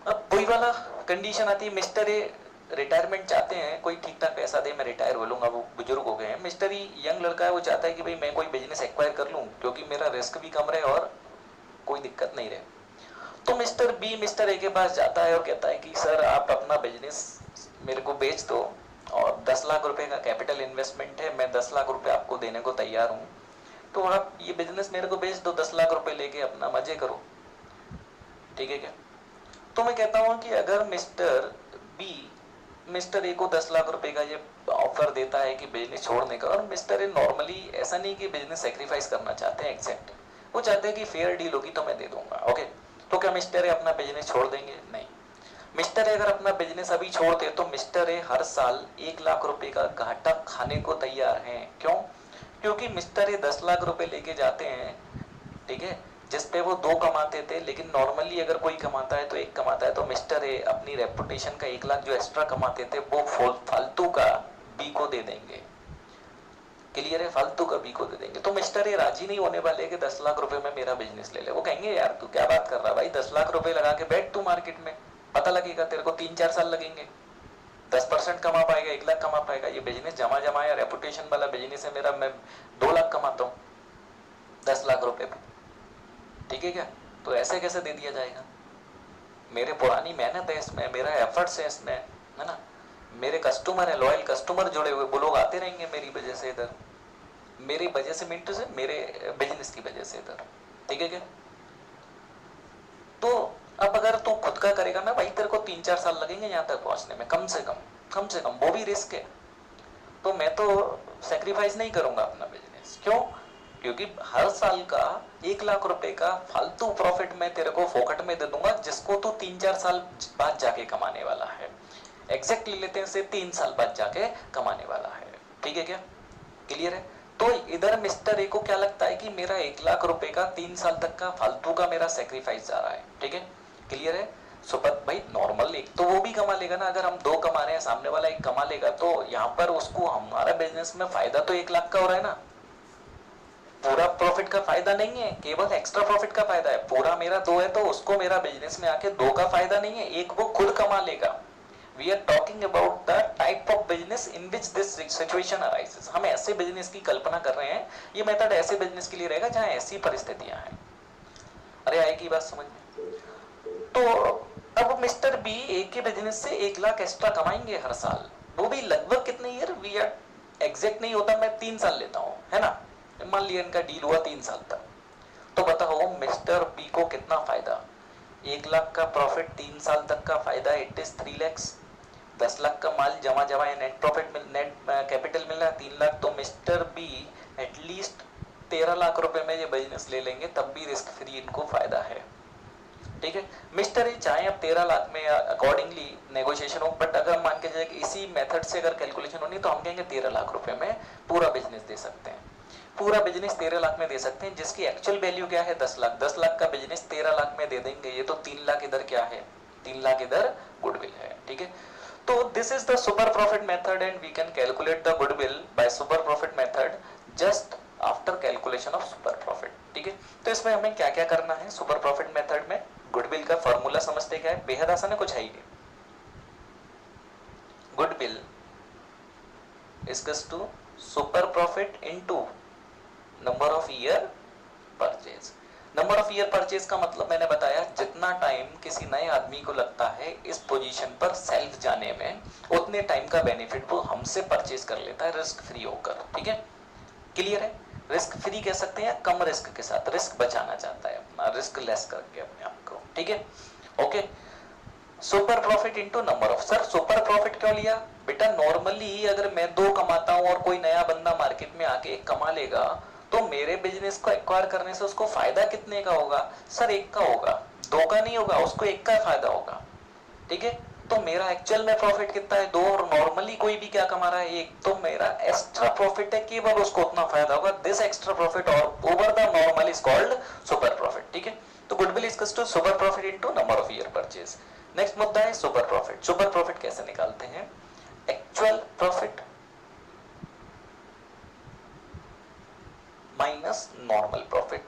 [SPEAKER 1] अब वही वाला कंडीशन आती है, मिस्टर ए रिटायरमेंट चाहते हैं, कोई ठीक ठाक पैसा दे मैं रिटायर हो लूंगा, वो बुजुर्ग हो गए हैं। मिस्टर ई यंग लड़का है, वो चाहता है कि भाई मैं कोई बिजनेस एक्वायर कर लूं क्योंकि मेरा रिस्क भी कम रहे और कोई दिक्कत नहीं रहे। तो मिस्टर बी मिस्टर ए के पास जाता है और कहता है कि सर आप अपना बिजनेस मेरे को बेच दो और 10 लाख रुपए का कैपिटल इन्वेस्टमेंट है, मैं 10 लाख रुपए आपको देने को तैयार हूँ, तो आप ये बिजनेस मेरे को बेच दो, 10 लाख रुपए लेके अपना मजे करो, ठीक है क्या। तो मैं कहता हूँ कि अगर मिस्टर बी मिस्टर ए को 10 लाख रुपए का ये ऑफर देता है कि बिजनेस छोड़ने का, और मिस्टर ए नॉर्मली ऐसा नहीं कि बिजनेस सेक्रीफाइस करना चाहते हैं, एग्जैक्ट वो चाहते हैं कि फेयर डील होगी तो मैं दे दूंगा, ओके। तो क्या मिस्टर ए अपना बिजनेस छोड़ देंगे? नहीं। मिस्टर ए अगर अपना बिजनेस अभी छोड़ दे तो मिस्टर ए हर साल 1 लाख रुपए का घाटा खाने को तैयार हैं। क्यों? क्योंकि मिस्टर ए 10 लाख रुपए लेके जाते हैं, ठीक है, जिसपे वो 2 कमाते थे, लेकिन नॉर्मली अगर कोई कमाता है तो 1 कमाता है, तो मिस्टर ए अपनी रेपुटेशन का 1 लाख जो एक्स्ट्रा कमाते थे वो फालतू का बी को दे देंगे, क्लियर है, फालतू का बी को दे देंगे, तो मिस्टर ए राजी नहीं होने वाले कि 10 लाख रुपए में मेरा बिजनेस ले ले। वो कहेंगे यार तू क्या बात कर रहा है भाई, 10 लाख रुपए लगा के बैठ तू मार्केट में, पता लगेगा तेरे को 3-4 साल लगेंगे, 10% कमा पाएगा, 1 लाख कमा पाएगा। ये बिजनेस जमा जमाया रेपुटेशन वाला बिजनेस है मेरा, मैं 2 लाख कमाता हूँ 10 लाख रुपए पे, ठीक है क्या? तो ऐसे कैसे दे दिया जाएगा? मेरे पुरानी मेहनत है इसमें, मेरा एफर्ट्स है इसमें, है ना, मेरे कस्टमर है, लॉयल कस्टमर जुड़े हुए, वो लोग आते रहेंगे मेरी वजह से इधर, मेरी वजह से मिनटू से, मेरे बिजनेस की वजह से इधर, ठीक है क्या? तो अब अगर तू खुद का करेगा ना भाई, तेरे को 3-4 साल लगेंगे यहाँ तक पहुंचने में, कम से कम, वो भी रिस्क है। तो मैं तो सेक्रीफाइस नहीं करूंगा अपना बिजनेस, क्यों? क्योंकि हर साल का 1 लाख रुपए का फालतू प्रॉफिट मैं तेरे को फोकट में दे दूंगा, जिसको तू 3-4 साल बाद जाके कमाने वाला है, एग्जैक्टली लेते हैं से 3 साल बाद जाके कमाने वाला है, ठीक है क्या? क्लियर है? तो इधर मिस्टर ए को क्या लगता है कि मेरा 1 लाख रुपए का 3 साल तक का फालतू का मेरा सेक्रीफाइस जा रहा है, ठीक है, क्लियर है? सुपत भाई नॉर्मल एक तो वो भी कमा लेगा ना, अगर हम 2 कमा रहे हैं, सामने वाला 1 कमा लेगा, तो यहाँ पर उसको हमारा बिजनेस में फायदा तो 1 लाख का हो रहा है ना, पूरा प्रॉफिट का फायदा नहीं है, केवल एक्स्ट्रा प्रॉफिट का फायदा है। पूरा मेरा 2 है तो उसको मेरा बिजनेस में आके 2 का फायदा नहीं है, 1 वो खुद कमा लेगा। We are talking about the type of business in which this situation arises. हम ऐसे बिजनेस की कल्पना कर रहे हैं, ये मेथड ऐसे बिजनेस के लिए रहेगा जहां ऐसी परिस्थितियां हैं। अरे आएगी बात समझ में? तो अब मिस्टर बी एक के बिजनेस से 1 लाख एक्स्ट्रा कमाएंगे हर साल, वो भी लगभग कितने ईयर, वी आर एग्जैक्ट नहीं होता, मैं 3 साल लेता हूं, है ना, मान लिया इनका डील हुआ 3 साल तक, तो बताओ मिस्टर बी को कितना फायदा? 1 लाख का प्रॉफिट, 3 साल तक का फायदा, इट इज 3 लैक्स, 10 लाख का माल जमा जमा या नेट प्रॉफिट नेट कैपिटल मिल रहा है 3 लाख, तो मिस्टर बी एटलीस्ट 13 लाख रुपए में ये बिजनेस ले लेंगे, तब भी रिस्क फ्री इनको फायदा है, ठीक है? मिस्टर ए चाहे अब 13 लाख में अकॉर्डिंगली नेगोशिएशन हो, बट अगर मान के जाए कि इसी मेथड से अगर कैलकुलेशन होनी तो हम कहेंगे 13 लाख रुपए में पूरा बिजनेस दे सकते हैं, पूरा बिजनेस 13 लाख में दे सकते हैं, जिसकी एक्चुअल वैल्यू क्या है 10 लाख, 10 लाख का बिजनेस 13 लाख में दे देंगे, ये तो 3 लाख इधर क्या है, 3 लाख इधर गुडविल है, ठीक है? तो this is the super profit method and we can calculate the goodwill by super profit method just after calculation of super profit, ठीक है? तो इसमें हमें क्या क्या करना है सुपर प्रॉफिट मेथड में? गुडविल का फॉर्मूला समझते क्या है, बेहद आसान है, कुछ है ही नहीं। Goodwill is to super profit into number of year purchase. Number of year purchase का मतलब मैंने बताया, जितना टाइम किसी नए आदमी को लगता है इस पोजीशन पर सेल्फ जाने में, उतने टाइम का बेनिफिट वो हमसे परचेज कर लेता है रिस्क फ्री होकर, ठीक है? क्लियर है? रिस्क फ्री कह सकते हैं, कम रिस्क के साथ, रिस्क बचाना चाहता है अपना, रिस्क लेस करके अपने आप को, ठीक है? Okay, super profit into number of. Sir super profit क्यों लिया? बेटा नॉर्मली अगर मैं 2 कमाता हूं और कोई नया बंदा मार्केट में आके 1 कमा लेगा, तो मेरे बिजनेस को एक्वायर करने से उसको फायदा कितने का होगा? सर 1 का होगा, 2 का नहीं होगा, उसको 1 का फायदा होगा, ठीक है? तो मेरा एक्चुअल में प्रॉफिट कितना है 2, और नॉर्मली कोई भी क्या कमा रहा है 1, तो मेरा एक्स्ट्रा प्रॉफिट है, केवल उसको उतना फायदा होगा। दिस एक्स्ट्रा प्रॉफिट और over the normal is called super profit, ठीक है? तो goodwill is equals to super profit into number of year purchase. Next मुद्दा है सुपर प्रॉफिट। सुपर प्रॉफिट कैसे निकालते हैं? Actual profit minus normal profit,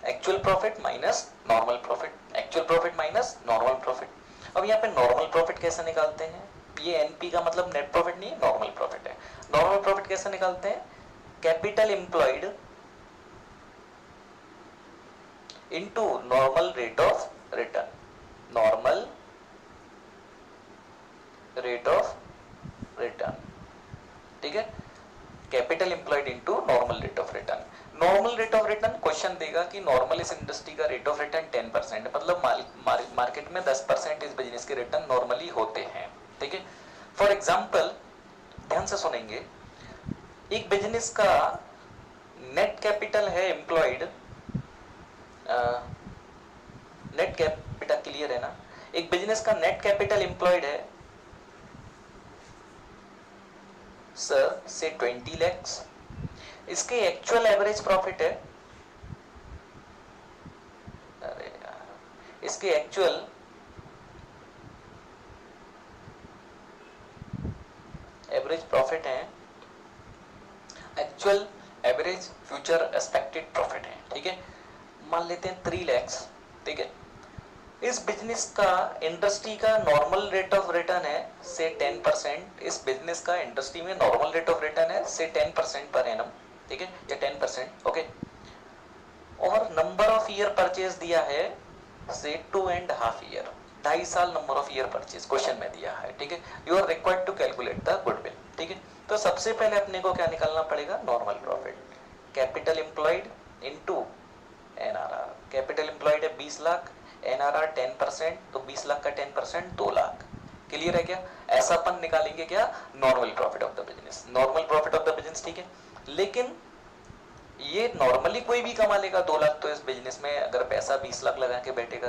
[SPEAKER 1] actual profit minus normal profit, actual profit minus normal profit. अब यहाँ पे normal profit कैसे निकालते हैं? ये एनपी का मतलब नेट प्रॉफिट नहीं है, नॉर्मल प्रॉफिट है। नॉर्मल प्रॉफिट कैसे निकालते हैं? Capital employed into normal rate of return, normal rate of return, ठीक है? Capital employed into normal rate of return. Normal rate of return question देगा कि नॉर्मल इस इंडस्ट्री का रेट ऑफ रिटर्न 10%, मतलब मार्केट में 10% इस बिजनेस के रिटर्न नॉर्मली होते हैं, ठीक है? फॉर एग्जांपल ध्यान से सुनेंगे, एक बिजनेस का नेट कैपिटल है एम्प्लॉयड, नेट कैपिटल क्लियर है ना? एक बिजनेस का नेट कैपिटल एम्प्लॉयड है सर से 20 lakhs, इसके एक्चुअल एवरेज प्रॉफिट है, अरे यार, इसके एक्चुअल एवरेज प्रॉफिट है, actual average future expected profit है, ठीक है। मान लेते हैं 3 lakhs, ठीक है। इस बिजनेस का इंडस्ट्री का नॉर्मल रेट ऑफ रिटर्न है से 10%, इस बिजनेस का इंडस्ट्री में नॉर्मल रेट ऑफ रिटर्न है से 10% पर एनम, ठीक है, या 10%, ओके। और नंबर ऑफ ईयर परचेज दिया है से 2.5 ईयर, 2.5 साल number of year purchase question में दिया है, ठीक है। You are required to calculate the goodwill, ठीक है। तो सबसे पहले अपने को क्या निकालना पड़ेगा, normal profit, capital employed into NRR. Capital employed है 20 लाख, एनआरआर 10%, तो 20 लाख का 10% 2 लाख। क्लियर है क्या? ऐसा अपन निकालेंगे क्या, normal profit of the business, normal profit of the business, ठीक है। लेकिन ये नॉर्मली कोई भी कमा लेगा 2 लाख, तो इस बिजनेस में अगर पैसा 20 लाख लगा के बैठेगा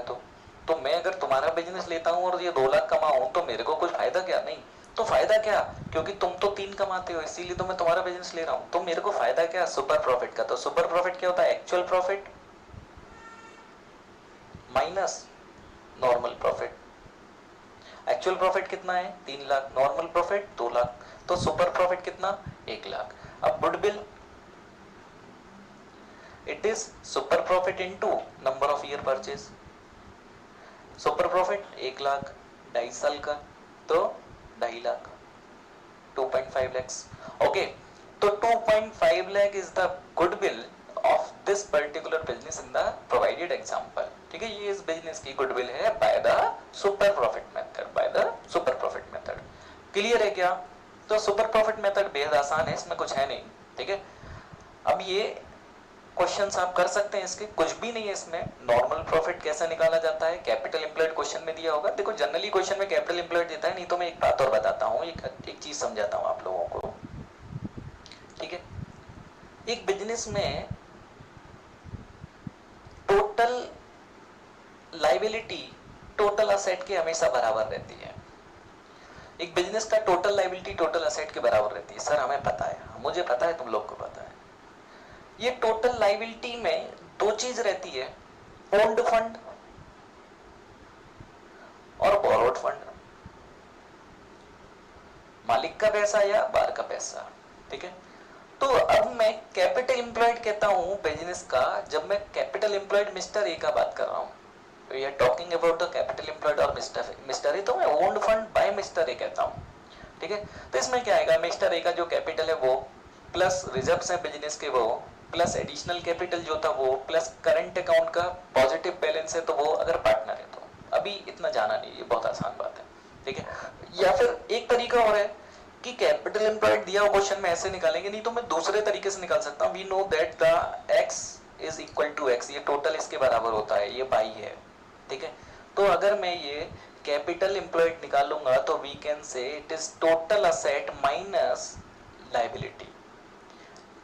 [SPEAKER 1] तो मैं अगर तुम्हारा बिजनेस लेता हूं और ये 2 लाख कमाऊं तो मेरे को कुछ फायदा क्या? नहीं। तो फायदा क्या, क्योंकि तुम तो 3 कमाते हो इसीलिए तो मैं तुम्हारा बिजनेस ले रहा हूं, तो मेरे को फायदा क्या, सुपर प्रॉफिट का। तो सुपर प्रॉफिट क्या होता है, actual profit minus normal profit. Actual profit कितना है, 3 लाख, नॉर्मल प्रॉफिट 2 लाख, तो सुपर प्रॉफिट कितना, 1 लाख। अब goodwill, it is super profit into number of year purchase. Super profit 1 lakh, 2.5 साल का, तो 2.5 लाख, 2.5 lakhs, ओके। तो 2.5 lakh is the goodwill of this particular business in the provided example, ठीक है। ये इस बिजनेस की गुडविल है by the super profit method, by the super profit method. Clear है क्या? तो सुपर प्रॉफिट मेथड बेहद आसान है, इसमें कुछ है नहीं, ठीक है। अब ये क्वेश्चंस आप कर सकते हैं, इसके कुछ भी नहीं है इसमें। नॉर्मल प्रॉफिट कैसे निकाला जाता है, कैपिटल एम्प्लॉयड क्वेश्चन में दिया होगा। देखो जनरली क्वेश्चन में कैपिटल एम्प्लॉयड देता है, नहीं तो मैं एक बात और बताता हूँ, एक चीज समझाता हूँ आप लोगों को, ठीक है। एक बिजनेस में टोटल लाइबिलिटी टोटल असेट के हमेशा बराबर रहती है। एक बिजनेस का टोटल लाइबिलिटी टोटल असेट के बराबर रहती है। सर हमें पता है, मुझे पता है, तुम लोग को पता है। ये टोटल लाइबिलिटी में 2 चीज रहती है, ओन्ड फंड और बोरोड फंड, मालिक का पैसा या बाहर का पैसा, ठीक है। तो अब मैं कैपिटल एम्प्लॉयड कहता हूं बिजनेस का, जब मैं कैपिटल एम्प्लॉयड मिस्टर ए का बात कर रहा हूं, तो ये talking about the capital employed और मिस्टर ए, तो मैं owned fund by mister A कहता हूं, ठीक है। तो इसमें क्या आएगा, मिस्टर ए का जो कैपिटल है वो, प्लस रिजर्व्स है बिजनेस के वो, प्लस एडिशनल कैपिटल जो था वो, प्लस करंट अकाउंट का पॉजिटिव बैलेंस है तो वो, अगर पार्टनर है तो। अभी इतना जाना नहीं, ये बहुत आसान बात है, ठीक है। या फिर एक तरीका और है कि कैपिटल एम्प्लॉयड दिया हुआ क्वेश्चन में ऐसे निकालेंगे, नहीं तो मैं दूसरे तरीके से निकाल सकता हूँ। We know that the x is equal to x, ये टोटल इसके बराबर होता है, ये बाई है, ठीक है। तो अगर मैं ये कैपिटल एम्प्लॉयड निकालूंगा तो we can say it is total asset minus liability.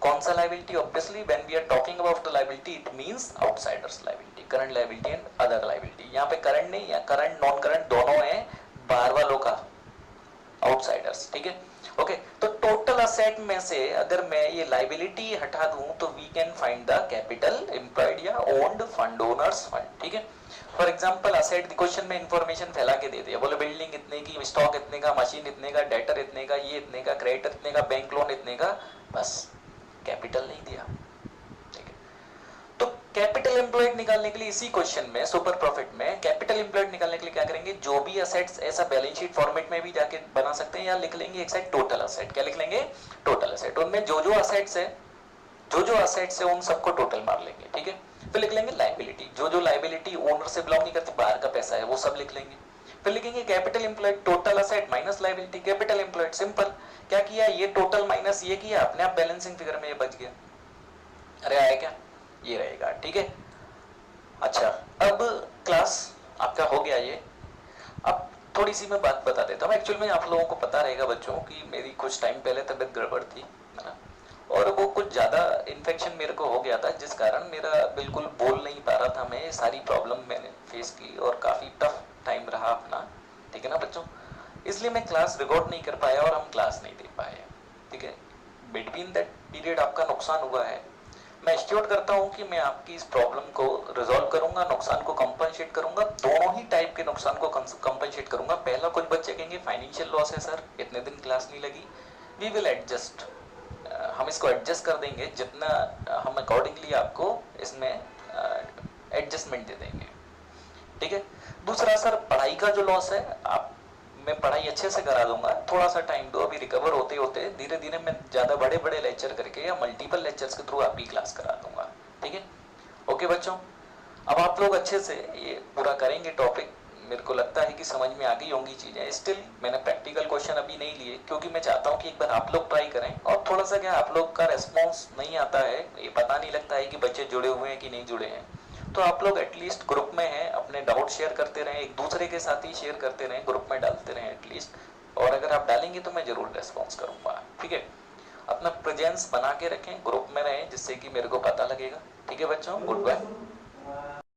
[SPEAKER 1] कौन सा liability? Obviously when we are talking about the liability it means outsiders liability, current liability and other liability. यहाँ पे करंट नहीं है, करंट नॉन करंट दोनों है, बाहर वालों का, आउटसाइडर्स, ठीक है, ओके। तो टोटल असेट में से अगर मैं ये लाइबिलिटी हटा दूं तो we can find the capital employed या ओन्ड फंड, ओनर्स फंड, ठीक है। फॉर एग्जांपल असेट क्वेश्चन में इंफॉर्मेशन फैला के दे दिया, बोले बिल्डिंग इतने की, स्टॉक इतने का, मशीन इतने का, डेटर इतने का, ये इतने का, क्रेडिट इतने का, बैंक लोन इतने का, बस कैपिटल नहीं दिया, ठीक है। तो कैपिटल एम्प्लॉयड निकालने के लिए इसी क्वेश्चन में, सुपर प्रॉफिट में, कैपिटल एम्प्लॉयड निकालने के लिए क्या करेंगे, जो भी असेट्स, ऐसा बैलेंस शीट फॉर्मेट में भी जाके बना सकते हैं, या लिख लेंगे एक साइड टोटल असेट। क्या लिख लेंगे? Total asset. उनमें जो जो असेट्स है उन सबको टोटल मार लेंगे, ठीक है। फिर लिख लेंगे लाइबिलिटी, जो जो लाइबिलिटी ओनर से बिलोंग नहीं करती, बाहर का पैसा है, वो सब लिख लेंगे। फिर लिखेंगे capital employed, total asset minus liability, capital employed, simple. क्या किया, ये टोटल माइनस ये किया, अपने आप बैलेंसिंग फिगर में ये बच गया। अरे आया क्या? ये रहेगा, ठीक है। अच्छा, अब क्लास आपका हो गया ये। अब थोड़ी सी मैं बात बता देता हूँ। एक्चुअल में आप लोगों को पता रहेगा बच्चों कि मेरी कुछ टाइम पहले तबीयत गड़बड़ थी, है ना, और वो कुछ ज़्यादा इन्फेक्शन मेरे को हो गया था, जिस कारण मेरा बिल्कुल बोल नहीं पा रहा था मैं। ये सारी प्रॉब्लम मैंने फेस की और काफ़ी टफ टाइम रहा अपना, ठीक है ना बच्चों। इसलिए मैं क्लास रिकॉर्ड नहीं कर पाया और हम क्लास नहीं दे पाए, ठीक है। बिटवीन दैट पीरियड आपका नुकसान हुआ है। मैं एश्योर करता हूं कि मैं आपकी इस प्रॉब्लम को रिजॉल्व करूंगा, नुकसान को कंपनसेट करूंगा, दोनों ही टाइप के नुकसान को कंपनसेट करूंगा। पहला, कुछ बच्चे कहेंगे फाइनेंशियल लॉस है सर, इतने दिन क्लास नहीं लगी, वी विल एडजस्ट, हम इसको एडजस्ट कर देंगे जितना हम अकॉर्डिंगली आपको इसमें एडजस्टमेंट दे देंगे, ठीक है। दूसरा सर पढ़ाई का जो लॉस है, आप मैं पढ़ाई अच्छे से करा दूंगा, थोड़ा सा टाइम दो, अभी रिकवर होते होते धीरे धीरे मैं ज़्यादा बड़े बड़े लेक्चर करके या मल्टीपल लेक्चर्स के थ्रू आपकी क्लास करा दूंगा, ठीक है। ओके बच्चों, अब आप लोग अच्छे से ये पूरा करेंगे टॉपिक, मेरे को लगता है कि समझ में आ गई होंगी चीज़ें। स्टिल मैंने प्रैक्टिकल क्वेश्चन अभी नहीं लिए क्योंकि मैं चाहता हूँ कि एक बार आप लोग ट्राई करें, और थोड़ा सा क्या आप लोग का रेस्पॉन्स नहीं आता है, ये पता नहीं लगता है कि बच्चे जुड़े हुए हैं कि नहीं जुड़े हैं। तो आप लोग एटलीस्ट ग्रुप में हैं, अपने डाउट शेयर करते रहें, एक दूसरे के साथ ही शेयर करते रहें, ग्रुप में डालते रहें एटलीस्ट, और अगर आप डालेंगे तो मैं ज़रूर रेस्पॉन्स करूँगा, ठीक है। अपना प्रेजेंस बना के रखें, ग्रुप में रहें, जिससे कि मेरे को पता लगेगा, ठीक है बच्चों। Good bye.